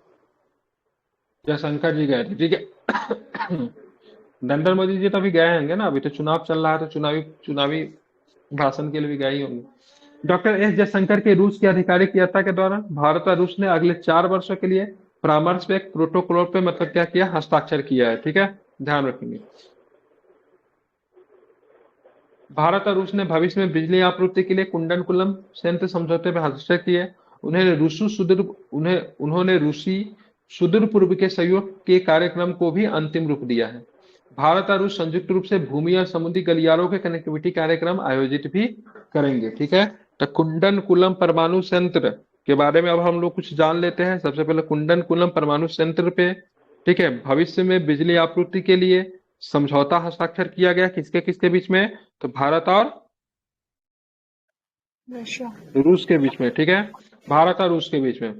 जयशंकर जी गए थे। ठीक है, नरेंद्र मोदी जी तो अभी गए होंगे ना, अभी तो चुनाव चल रहा है, तो चुनावी भाषण के लिए भी गए ही होंगे। डॉक्टर एस जयशंकर के रूस की आधिकारिक यात्रा के दौरान भारत और रूस ने अगले 4 वर्षों के लिए परामर्श पे एक प्रोटोकॉल पे मतलब क्या किया? हस्ताक्षर किया है। ठीक है, ध्यान रखेंगे। भारत और रूस ने भविष्य में बिजली आपूर्ति के लिए कुंडनकुलम संयुक्त समझौते पर हस्ताक्षर किए। उन्होंने रूसी सुदूर पूर्व के सहयोग के कार्यक्रम को भी अंतिम रूप दिया है। भारत और रूस संयुक्त रूप से भूमि और समुद्री गलियारों के कनेक्टिविटी कार्यक्रम आयोजित भी करेंगे। ठीक है, तो कुंडनकुलम परमाणु संयंत्र के बारे में अब हम लोग कुछ जान लेते हैं। सबसे पहले कुंडनकुलम परमाणु संयंत्र पे, ठीक है, भविष्य में बिजली आपूर्ति के लिए समझौता हस्ताक्षर किया गया। किसके किसके बीच में? तो भारत और रशिया। रूस के बीच में। ठीक है, भारत और रूस के बीच में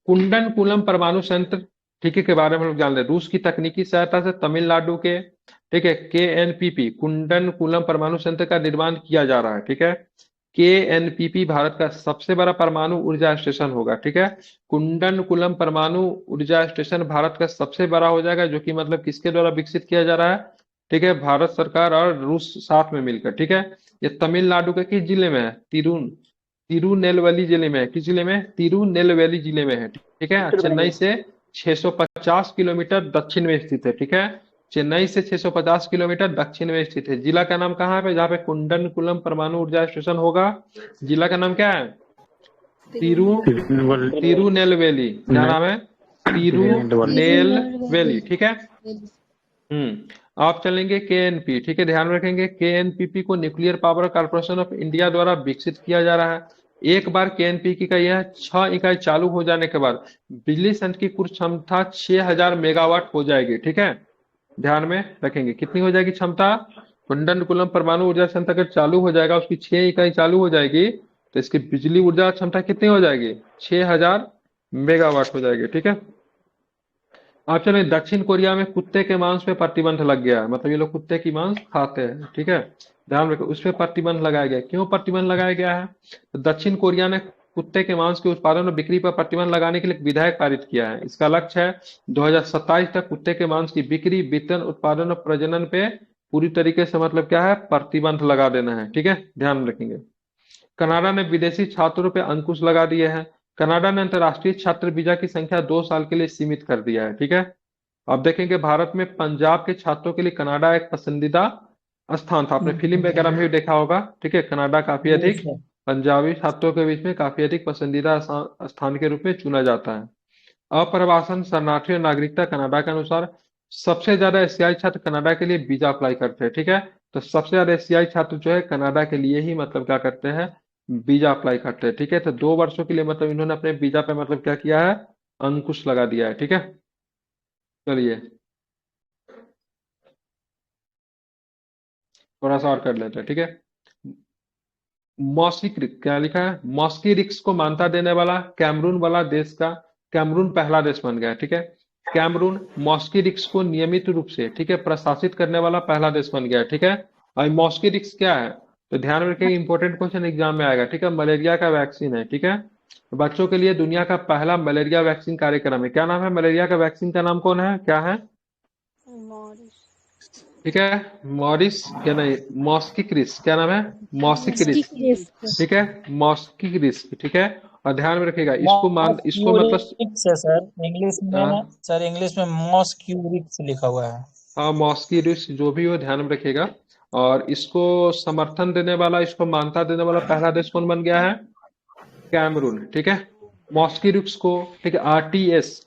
कुंडनकुलम परमाणु संयंत्र, ठीक है, के बारे में हम लोग जान रहे हैं। रूस की तकनीकी सहायता से तमिलनाडु के, ठीक है, KNPP कुंडनकुलम परमाणु संयंत्र का निर्माण किया जा रहा है। ठीक है, KNPP भारत का सबसे बड़ा परमाणु ऊर्जा स्टेशन होगा। ठीक है, कुंडनकुलम परमाणु ऊर्जा स्टेशन भारत का सबसे बड़ा हो जाएगा, जो कि मतलब किसके द्वारा विकसित किया जा रहा है? ठीक है, भारत सरकार और रूस साथ में मिलकर। ठीक है, ये तमिलनाडु के किस जिले में है? तिरुनेलवेली जिले में है। किस जिले में? तिरुनेलवेली जिले में है। ठीक है, चेन्नई से 650 किलोमीटर दक्षिण में स्थित है। ठीक है, चेन्नई से 650 किलोमीटर दक्षिण में स्थित है। जिला का नाम कहाँ पे? जहाँ पे कुंडनकुलम परमाणु ऊर्जा स्टेशन होगा, जिला का नाम क्या है? तिरुनेलवेली। क्या नाम है? तिरुनेलवेली। ठीक है, आप चलेंगे KNP। ठीक है, ध्यान रखेंगे KNPP को nuclear power corporation of India द्वारा विकसित किया जा रहा है। एक बार KNPP का यह 6 इकाई चालू हो जाने के बाद बिजली संयंत्र की कुल क्षमता 6000 मेगावाट हो जाएगी। ठीक है, ध्यान में रखेंगे कितनी हो जाएगी क्षमता? कुंडनकुलम परमाणु ऊर्जा संयंत्र अगर चालू हो जाएगा, उसकी 6 इकाई चालू हो जाएगी, तो इसकी बिजली ऊर्जा क्षमता कितनी हो जाएगी? 6000 मेगावाट हो जाएगी। ठीक है, आप चलिए, दक्षिण कोरिया में कुत्ते के मांस पे प्रतिबंध लग गया है। मतलब ये लोग कुत्ते की मांस खाते हैं। ठीक है, ध्यान रखो, उस पर प्रतिबंध लगाया गया। क्यों प्रतिबंध लगाया गया है? तो दक्षिण कोरिया ने कुत्ते के मांस के उत्पादन और बिक्री पर प्रतिबंध लगाने के लिए एक विधेयक पारित किया है। इसका लक्ष्य है 2027 तक कुत्ते के मांस की बिक्री, वितरण, उत्पादन और प्रजनन पे पूरी तरीके से मतलब क्या है? प्रतिबंध लगा देना है। ठीक है, ध्यान रखेंगे। कनाडा ने विदेशी छात्रों पे अंकुश लगा दिए हैं। कनाडा ने अंतर्राष्ट्रीय छात्र वीजा की संख्या 2 साल के लिए सीमित कर दिया है। ठीक है, अब देखेंगे भारत में पंजाब के छात्रों के लिए कनाडा एक पसंदीदा स्थान था। आपने फिल्म वगैरह में भी देखा होगा। ठीक है, कनाडा काफी अधिक पंजाबी छात्रों के बीच में काफी अधिक पसंदीदा स्थान के रूप में चुना जाता है। अप्रवासन शरणार्थी और नागरिकता कनाडा के अनुसार सबसे ज्यादा एशियाई छात्र कनाडा के लिए वीजा अप्लाई करते हैं। ठीक है, तो सबसे ज्यादा एशियाई छात्र जो है कनाडा के लिए ही मतलब क्या करते हैं? वीजा अप्लाई करते हैं। ठीक है, तो 2 वर्षों के लिए मतलब इन्होंने अपने वीजा पे मतलब क्या किया है? अंकुश लगा दिया है। ठीक है, चलिए थोड़ा सा और कर लेते हैं। ठीक है, क्या लिखा है? मॉस्की रिक्स को मान्यता देने वाला कैमरून वाला देश का, कैमरून पहला देश बन गया। ठीक है, कैमरून मॉस्की रिक्स को नियमित रूप से, ठीक है, प्रशासित करने वाला पहला देश बन गया। ठीक है, और मॉस्की रिक्स क्या है? तो ध्यान में रखिए, इंपॉर्टेंट क्वेश्चन एग्जाम में आएगा, ठीक है। मलेरिया का वैक्सीन है, ठीक है। बच्चों के लिए दुनिया का पहला मलेरिया वैक्सीन कार्यक्रम है। क्या नाम है मलेरिया का वैक्सीन का नाम? कौन है, क्या है? ठीक है, मॉरिस क्या नहीं, मॉस्किक्रिस। क्या नाम है? मॉस्किक्रिस, ठीक है, मॉस्किक्रिस, ठीक है। और ध्यान में रखिएगा, इसको मतलब मॉस्क्यूरिक्स है सर इंग्लिश में। सर इंग्लिश में मॉस्क्यूरिक्स लिखा हुआ है। हाँ, मॉस्किरिस जो भी हो, ध्यान में रखिएगा। और इसको समर्थन देने वाला, इसको मान्यता देने वाला पहला देश कौन बन गया है? कैमरून, ठीक है। मॉस्किरिक्स को, ठीक है, RTS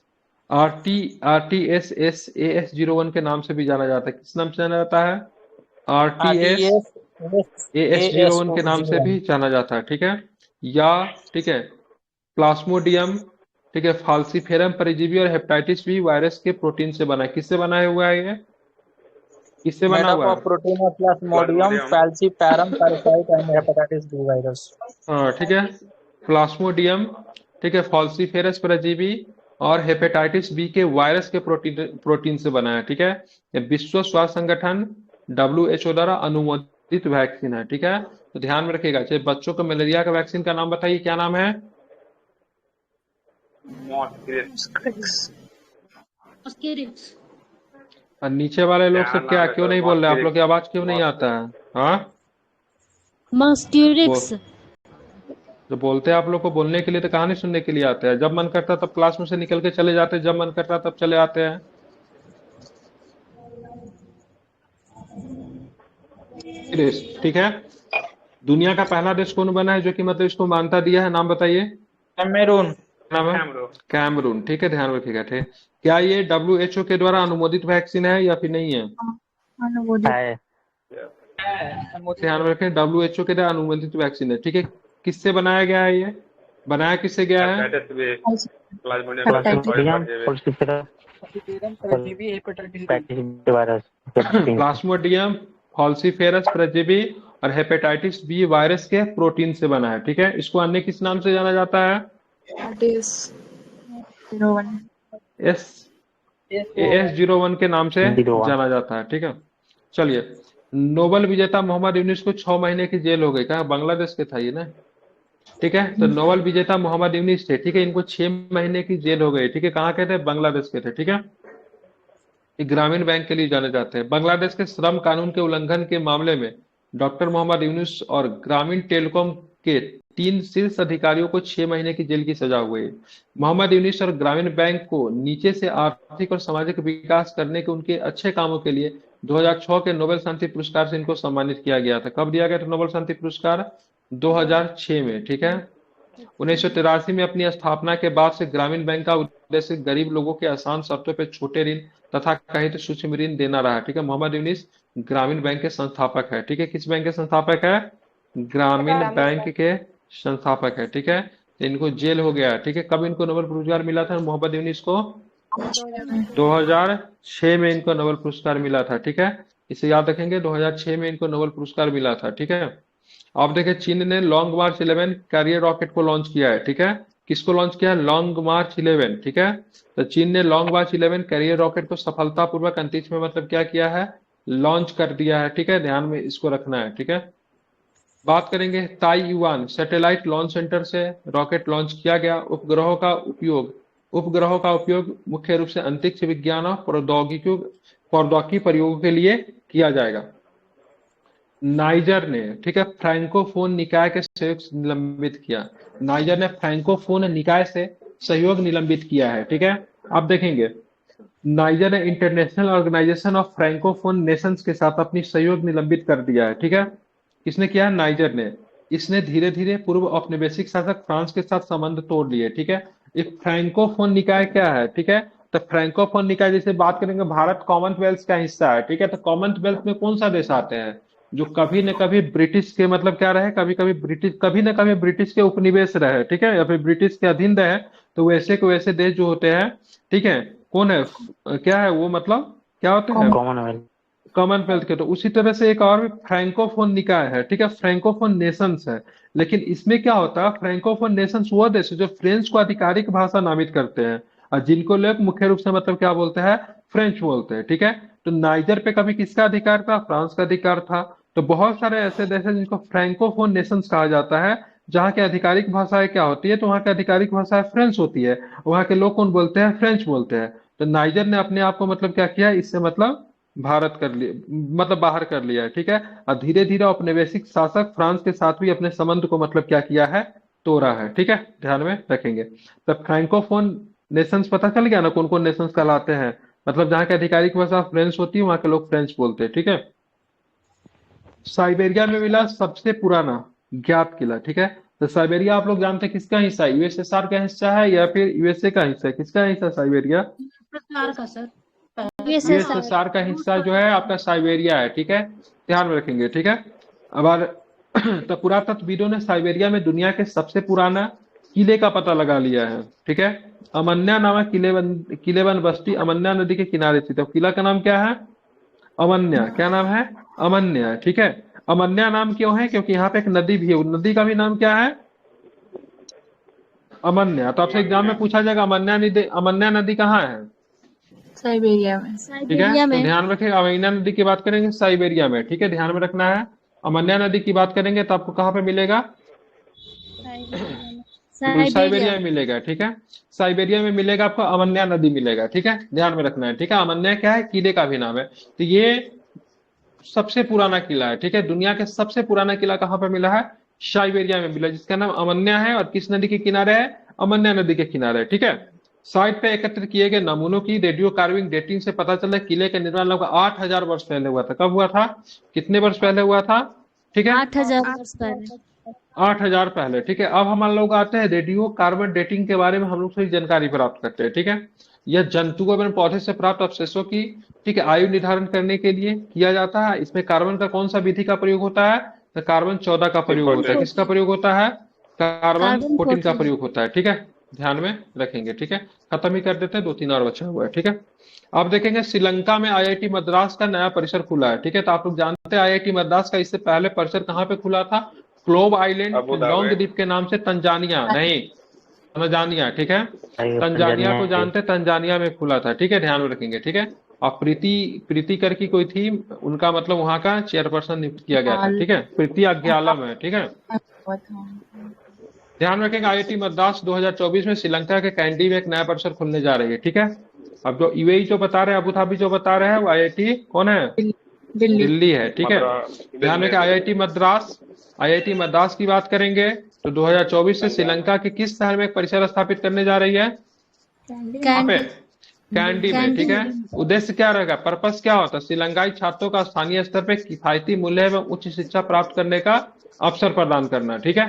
AS01 के नाम से भी जाना जाता है। किस नाम से जाना जाता है? RTS AS01 के नाम से भी जाना जाता है, ठीक है। या, ठीक है, प्लाज्मोडियम, ठीक है, फाल्सिफेरम परजीवी और हेपेटाइटिस बी वायरस के प्रोटीन से बना है। किससे बना हुआ है ये? किससे बना हुआ है? Protein of plasmodium falciparum parasite and hepatitis B virus. हाँ, ठीक है, प्लाज्मोडियम, ठीक है, फाल्सिफेरस परजीवी और हेपेटाइटिस बी के वायरस के प्रोटीन से बना है, ठीक है। ये विश्व स्वास्थ्य संगठन WHO द्वारा अनुमोदित वैक्सीन है, ठीक है। तो ध्यान में रखिएगा। चलिए, बच्चों को मलेरिया का वैक्सीन का नाम बताइए, क्या नाम है? और नीचे वाले लोग सब क्या क्यों नहीं बोल रहे? आप लोग की आवाज क्यों नहीं आता है? हाँ, मॉस्क्यूरिक्स। जो बोलते हैं आप लोग को बोलने के लिए, तो कहानी सुनने के लिए आते हैं। जब मन करता है तब क्लास में से निकल के चले जाते हैं, जब मन करता है तब चले आते हैं। देश, ठीक है। दुनिया का पहला देश कौन बना है जो कि मतलब इसको मान्यता दिया है? नाम बताइए। कैमरून। नाम है कैमरून, ठीक है। ध्यान रखिएगा, ठीक। क्या ये WHO के द्वारा अनुमोदित वैक्सीन है या फिर नहीं है? है। ध्यान रखें, WHO के द्वारा अनुमोदित वैक्सीन है, ठीक है। किससे बनाया गया है ये? बनाया किससे गया है? प्लाज्मोडियम फाल्सिफेरस परजीवी और हेपेटाइटिस बी वायरस के प्रोटीन से बना है, ठीक है। इसको अन्य किस नाम से जाना जाता है? AS01 के नाम से जाना जाता है, ठीक है। चलिए, नोबेल विजेता मोहम्मद यूनुस को 6 महीने की जेल हो गई। कहा? बांग्लादेश के था ये ना, ठीक है। तो नोबेल विजेता मोहम्मद यूनुस थे, ठीक है। इनको 6 महीने की जेल हो गई, ठीक है। कहाँ के थे? बांग्लादेश के थे, ठीक है। ये ग्रामीण बैंक के लिए जाने जाते हैं। बांग्लादेश के श्रम कानून के उल्लंघन के मामले में डॉक्टर मोहम्मद यूनुस और ग्रामीण टेलीकॉम के 3 शीर्ष अधिकारियों को 6 महीने की जेल की सजा हुई। मोहम्मद यूनुस और ग्रामीण बैंक को नीचे से आर्थिक और सामाजिक विकास करने के उनके अच्छे कामों के लिए 2006 के नोबेल शांति पुरस्कार से इनको सम्मानित किया गया था। कब दिया गया था नोबेल शांति पुरस्कार? 2006 में, ठीक है। 1983 में अपनी स्थापना के बाद से ग्रामीण बैंक का उद्देश्य गरीब लोगों के आसान शर्तों पर छोटे ऋण तथा कहित सूक्ष्म ऋण देना रहा, ठीक है। मोहम्मद यूनुस ग्रामीण बैंक के संस्थापक है, ठीक है। किस बैंक के संस्थापक है? ग्रामीण बैंक के संस्थापक है, ठीक है। इनको जेल हो गया, ठीक है। कब इनको नोबेल पुरस्कार मिला था मोहम्मद यूनुस को? 2006 में इनको नोबेल पुरस्कार मिला था, ठीक है। इसे याद रखेंगे, 2006 में इनको नोबेल पुरस्कार मिला था, ठीक है। आप देखें, चीन ने लॉन्ग मार्च 11 कैरियर रॉकेट को लॉन्च किया है, ठीक है। किसको लॉन्च किया है? लॉन्ग मार्च 11, ठीक है। तो चीन ने लॉन्ग मार्च 11 कैरियर रॉकेट को सफलतापूर्वक अंतरिक्ष में मतलब क्या किया है? लॉन्च कर दिया है, ठीक है। ध्यान में इसको रखना है, ठीक है। बात करेंगे ताइवान सैटेलाइट लॉन्च सेंटर से रॉकेट लॉन्च किया गया। उपग्रहों का उपयोग मुख्य रूप से अंतरिक्ष विज्ञान और प्रौद्योगिकी प्रयोगों के लिए किया जाएगा। नाइजर ने, ठीक है, फ्रैंकोफोन निकाय के सहयोग से निलंबित किया। नाइजर ने फ्रैंकोफोन निकाय से सहयोग निलंबित किया है, ठीक है। आप देखेंगे, नाइजर ने international organisation of francophone nations के साथ अपनी सहयोग निलंबित कर दिया है, ठीक है। किसने किया? नाइजर ने। इसने धीरे धीरे पूर्व औपनिवेशिक शासक फ्रांस के साथ संबंध तोड़ लिए, ठीक है। ये फ्रैंकोफोन निकाय क्या है, ठीक है। तो फ्रैंकोफोन निकाय, जैसे बात करेंगे, भारत कॉमनवेल्थ का हिस्सा है, ठीक है। तो कॉमनवेल्थ में कौन सा देश आते हैं? जो कभी न कभी ब्रिटिश के मतलब क्या रहे, कभी न कभी ब्रिटिश के उपनिवेश रहे, ठीक है, या फिर ब्रिटिश के अधीन रहे। तो वैसे के वैसे देश जो होते हैं, ठीक है, कौन है, क्या है वो, मतलब क्या होते हैं? कॉमनवेल्थ के। तो उसी तरह से एक और भी फ्रैंकोफोन निकाय है, ठीक है, फ्रैंकोफोन नेशंस है। लेकिन इसमें क्या होता है? फ्रैंकोफोन नेशंस वो देश है जो फ्रेंच को आधिकारिक भाषा नामित करते हैं और जिनको लोग मुख्य रूप से मतलब क्या बोलते हैं? फ्रेंच बोलते हैं, ठीक है। तो नाइजर पे कभी किसका अधिकार था? फ्रांस का अधिकार था। तो बहुत सारे ऐसे देश हैं जिनको फ्रैंकोफोन नेशंस कहा जाता है, जहाँ की आधिकारिक भाषाएं क्या होती है, तो वहाँ की आधिकारिक भाषा फ्रेंच होती है। वहाँ के लोग कौन बोलते हैं? फ्रेंच बोलते हैं। तो नाइजर ने अपने आप को मतलब क्या किया, इससे मतलब भारत कर लिया, मतलब बाहर कर लिया है, ठीक है। और धीरे धीरे औपनिवेशिक शासक फ्रांस के साथ भी अपने संबंध को मतलब क्या किया है, तोड़ा है, ठीक है, ध्यान में रखेंगे। तब फ्रैंकोफोन नेशंस पता चल गया ना कौन कौन नेशंस कहलाते हैं, मतलब जहाँ की आधिकारिक भाषा फ्रेंच होती है वहाँ के लोग फ्रेंच बोलते हैं, ठीक है। साइबेरिया में मिला सबसे पुराना ज्ञात किला, ठीक है। तो साइबेरिया आप लोग जानते हैं किसका हिस्सा है? यूएसएसआर का हिस्सा है या फिर यूएसए का हिस्सा है? किसका हिस्सा है साइबेरिया? यूएसएसआर का हिस्सा जो है आपका साइबेरिया है, ठीक है, ध्यान में रखेंगे, ठीक है। अब तो पुरातत्वविदों ने साइबेरिया में दुनिया के सबसे पुराना किले का पता लगा लिया है, ठीक है। अमन्या नामक किलेबंद बस्ती अमन्या नदी के किनारे थी। तो किला का नाम क्या है? अमन्या। क्या नाम है? अमन्या, ठीक है। अमन्या नाम क्यों है? क्योंकि यहाँ पे एक नदी भी है, उस नदी का भी नाम क्या है? अमन्या। तो आपसे एग्जाम में पूछा जाएगा अमन्या नदी कहाँ है? साइबेरिया में। ठीक है, तो ध्यान रखें, अमन्या नदी की बात करेंगे साइबेरिया में, ठीक है, ध्यान में रखना है। अमन्या नदी की बात करेंगे तो आपको कहाँ पे मिलेगा? साइबेरिया में मिलेगा, ठीक है। साइबेरिया में मिलेगा आपको, अमन्या नदी मिलेगा, ठीक है, ध्यान में रखना है, ठीक है। अमन्या क्या है? किले का भी नाम है। तो ये सबसे पुराना किला है, ठीक है। दुनिया के सबसे पुराना किला कहाँ पे मिला है? साइबेरिया में मिला, जिसका नाम अमन्या है। और किस नदी के किनारे है? अमन्या नदी के किनारे, ठीक है। साइट पे एकत्रित किए गए नमूनों की रेडियो कार्विंग डेटिंग से पता चला किले का निर्माण लगभग 8000 वर्ष पहले हुआ था। कब हुआ था? कितने वर्ष पहले हुआ था? ठीक है, 8000 वर्ष पहले। 8000 पहले, ठीक है। अब हम लोग आते हैं रेडियो कार्बन डेटिंग के बारे में, हम लोग थोड़ी जानकारी प्राप्त करते हैं, ठीक है। यह जंतुओं एवं पौधे से प्राप्त अवशेषों की, ठीक है, आयु निर्धारण करने के लिए किया जाता है। इसमें कार्बन का कौन सा विधि का प्रयोग होता है? तो कार्बन 14 का प्रयोग होता है। किसका प्रयोग होता है? कार्बन 14 का प्रयोग होता है, ठीक है, ध्यान में रखेंगे, ठीक है। खत्म ही कर देते हैं, 2-3 और बचा हुआ है, ठीक है। आप देखेंगे श्रीलंका में आईआईटी मद्रास का नया परिसर खुला है, ठीक है। तो आप लोग जानते हैं आईआईटी मद्रास का इससे पहले परिसर कहाँ पे खुला था? क्लोब आइलैंड, लॉन्ग द्वीप के नाम से, तंजानिया नहीं, तंजानिया, ठीक है। तंजानिया को जानते हैं, तंजानिया में खुला था, ठीक है, ध्यान में रखेंगे, ठीक है। और प्रीति कर की कोई थी, उनका मतलब वहां का चेयरपर्सन नियुक्त किया गया था, ठीक है। प्रीति अग्यालम है, ठीक है, ध्यान रखेंगे। आईआईटी मद्रास 2024 में श्रीलंका के कैंडी में एक नया परिसर खुलने जा रही है, ठीक है। अब जो यूएई जो बता रहे हैं, अबू धाबी जो बता रहे हैं, वो आईआईटी कौन है? दिल्ली है, ठीक है। ध्यान रखें, आईआईटी मद्रास की बात करेंगे तो 2024 से श्रीलंका के किस शहर में एक परिसर स्थापित करने जा रही है? कैंडी में, ठीक है। उद्देश्य क्या रहेगा? पर्पस क्या होता है? श्रीलंकाई छात्रों का स्थानीय स्तर पर किफायती मूल्य एवं उच्च शिक्षा प्राप्त करने का अवसर प्रदान करना, ठीक है।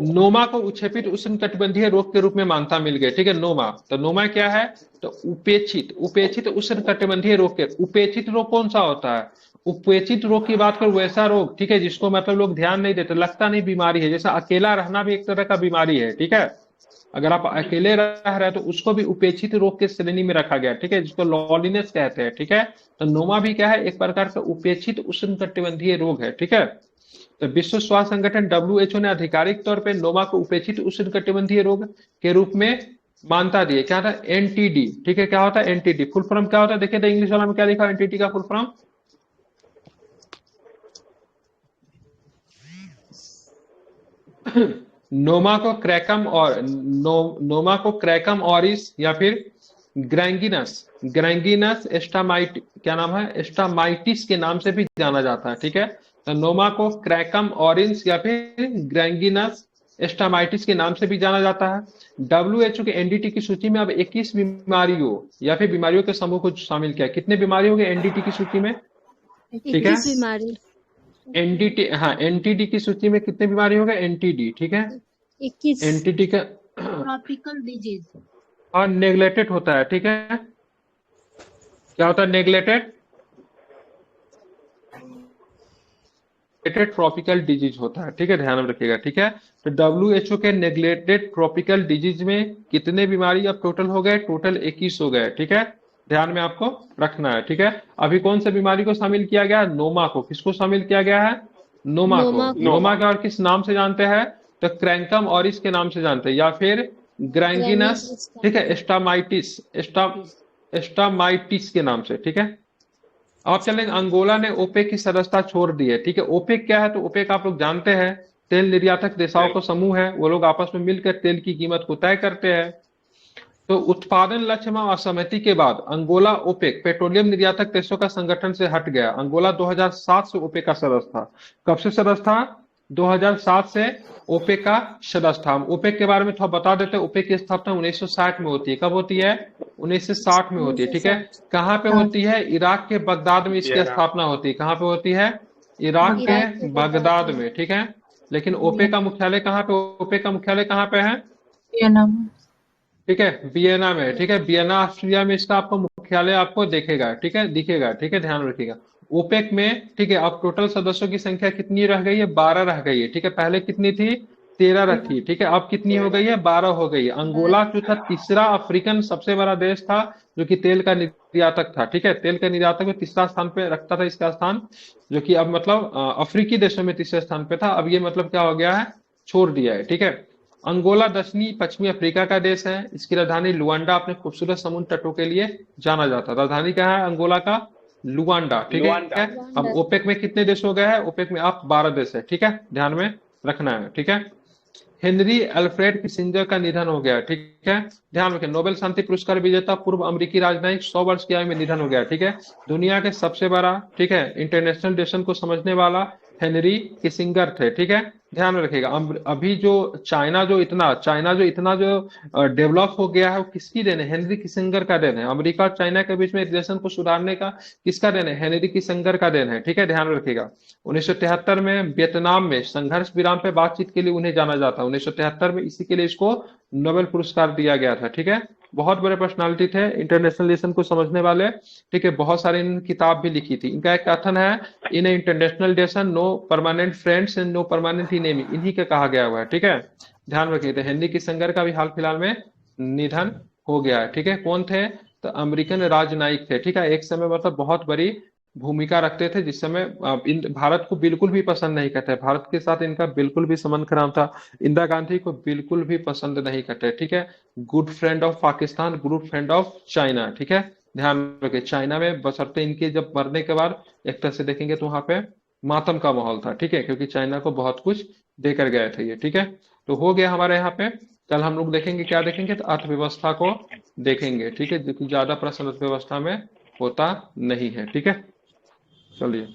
नोमा को उच्छेपित उष्णकटिबंधीय रोग के रूप में मान्यता मिल गई, ठीक है। नोमा, तो नोमा क्या है? तो उपेक्षित उष्णकटिबंधीय रोग के, उपेक्षित रोग कौन सा होता है? उपेक्षित रोग की बात करो, वैसा रोग, ठीक है, जिसको मतलब लोग ध्यान नहीं देते, लगता नहीं बीमारी है। जैसा अकेला रहना भी एक तरह का बीमारी है, ठीक है। अगर आप अकेले रह रहे हैं तो उसको भी उपेक्षित रोग के श्रेणी में रखा गया, ठीक है, जिसको लॉलीनेस कहते हैं, ठीक है। तो नोमा भी क्या है? एक प्रकार का उपेक्षित उष्णकटिबंधीय रोग है, ठीक है। तो विश्व स्वास्थ्य संगठन WHO ने आधिकारिक तौर पर नोमा को उपेक्षित उष्णकटिबंधीय रोग के रूप में मान्यता दी है। क्या था? NTD, ठीक है। क्या होता है NTD? फुल फॉर्म क्या होता है? देखिए इंग्लिश वाला में क्या लिखा है NTD का फुल फॉर्म? नोमा को क्रैकम ऑरिस या फिर ग्रैंगिनस क्या नाम है? एस्टामाइटिस के नाम से भी जाना जाता है, ठीक है। तो नोमा को क्रैकम ऑरिस या फिर ग्रैंगिनस एस्टामाइटिस के नाम से भी जाना जाता है। WHO के NDT की सूची में अब 21 बीमारियों या फिर बीमारियों के समूह को शामिल किया। कितने बीमारी हो गए NDT की सूची में? ठीक है, NDT, हाँ, NTD की सूची में कितने बीमारी हो गए? NTD, ठीक है, 21 NTD का ट्रॉपिकल डिजीज और नेग्लेक्टेड होता है, ठीक है। क्या होता है? नेग्लेक्टेड ट्रॉपिकल डिजीज होता है, ठीक है, ध्यान में रखिएगा, ठीक है। तो WHO के नेग्लेक्टेड ट्रॉपिकल डिजीज में कितने बीमारी अब टोटल हो गए? टोटल 21 हो गए, ठीक है, ध्यान में आपको रखना है, ठीक है। अभी कौन सा बीमारी को शामिल किया गया? नोमा को। किसको शामिल किया गया है? नोमा को। नोमा का और किस नाम से जानते हैं? तो क्रैंकम ऑरिस के नाम से जानते हैं, या फिर ग्रैंगिनस, ठीक है, एस्टामाइटिस के नाम से, ठीक है। अब चलेंगे, अंगोला ने ओपेक की सदस्यता छोड़ दी है, ठीक है। ओपेक क्या है? तो ओपेक आप लोग जानते हैं, तेल निर्यातक देशों का समूह है, वो लोग आपस में मिलकर तेल की कीमत को तय करते हैं। तो उत्पादन लक्ष्य में असहमति के बाद अंगोला ओपेक पेट्रोलियम निर्यातक देशों का संगठन से हट गया। अंगोला 2007 से ओपेक का सदस्य था। कब से सदस्य था? 2007 से ओपेक का सदस्य था। हम ओपेक के बारे में थोड़ा बता देते हैं। ओपेक की स्थापना 1960 में होती है। कब होती है? 1960 में होती है, ठीक है। 1960। कहाँ पे हाँ। होती है? इराक के बगदाद में इसकी वियना। स्थापना होती है। कहाँ पे होती है? इराक इराक के के बगदाद में। में, ठीक है। लेकिन ओपेक का मुख्यालय कहाँ पे? ओपेक का मुख्यालय कहाँ पे है? वियना में। ठीक है, वियना में, ठीक है। वियना ऑस्ट्रिया में इसका आपको मुख्यालय आपको देखेगा, ठीक है, दिखेगा, ठीक है, ध्यान रखिएगा। ओपेक में, ठीक है, अब टोटल सदस्यों की संख्या कितनी रह गई है? 12 रह गई है, ठीक है। पहले कितनी थी? 13 रखी, ठीक है। अब कितनी हो गई है? 12 हो गई है। अंगोला जो था तीसरा अफ्रीकन सबसे बड़ा देश था जो कि तेल का निर्यातक था, ठीक है। तेल का निर्यातक में तीसरा स्थान पे रखता था इसका स्थान, जो कि अब मतलब अफ्रीकी देशों में तीसरे स्थान पे था। अब ये मतलब क्या हो गया है? छोड़ दिया है, ठीक है। अंगोला दक्षिणी पश्चिमी अफ्रीका का देश है। इसकी राजधानी लुआंडा अपने खूबसूरत समुद्र तटों के लिए जाना जाता है। राजधानी क्या है अंगोला का? लुआंडा, ठीक लुआंडा। है। अब ओपेक में कितने देश हो गए हैं? ओपेक में आप 12 देश है, ठीक है, ध्यान में रखना है, ठीक है। हेनरी अल्फ्रेड किसिंजर का निधन हो गया, ठीक है। ध्यान रखें, नोबेल शांति पुरस्कार विजेता पूर्व अमेरिकी राजनयिक 100 वर्ष की आयु में निधन हो गया, ठीक है। दुनिया के सबसे बड़ा, ठीक है, इंटरनेशनल रिलेशन को समझने वाला हेनरी किसिंगर थे, ठीक है। ध्यान में रखिएगा। अभी जो चाइना जो इतना जो डेवलप हो गया है, वो किसकी देन है? हेनरी किसिंगर का देन है। अमेरिका और चाइना के बीच में रिलेशन को सुधारने का किसका देन है? हेनरी किसिंगर का देन है, ठीक है, ध्यान रखिएगा। 1973 में वियतनाम में संघर्ष विराम पे बातचीत के लिए उन्हें जाना जाता है। 1973 में इसी के लिए इसको नोबेल पुरस्कार दिया गया था, ठीक है। बहुत बड़े पर्सनालिटी थे, इंटरनेशनल रिलेशन को समझने वाले, ठीक है। बहुत सारी इन्होंने किताब भी लिखी थी। इनका एक कथन है, in international relation no permanent friends and no permanent enemy, इन्हीं का कहा गया हुआ है, ठीक है, ध्यान रखिए। तो हेनरी किसिंगर का भी हाल फिलहाल में निधन हो गया है, ठीक है। कौन थे? तो अमेरिकन राजनयिक थे, ठीक है। एक समय मतलब बहुत बड़ी भूमिका रखते थे, जिस समय भारत को बिल्कुल भी पसंद नहीं करते। भारत के साथ इनका बिल्कुल भी संबंध खराब था। इंदिरा गांधी को बिल्कुल भी पसंद नहीं करते, ठीक है। Good friend of Pakistan, good friend of China, ठीक है, ध्यान रखिए। चाइना में बशर्ते इनके जब मरने के बाद एक तरह से देखेंगे तो वहां पे मातम का माहौल था, ठीक है, क्योंकि चाइना को बहुत कुछ देकर गए थे ये, ठीक है। तो हो गया हमारे यहाँ पे। कल हम लोग देखेंगे, क्या देखेंगे? तो अर्थव्यवस्था को देखेंगे, ठीक है, जो कि ज्यादा प्रश्न अर्थव्यवस्था में होता नहीं है, ठीक है। चलिए।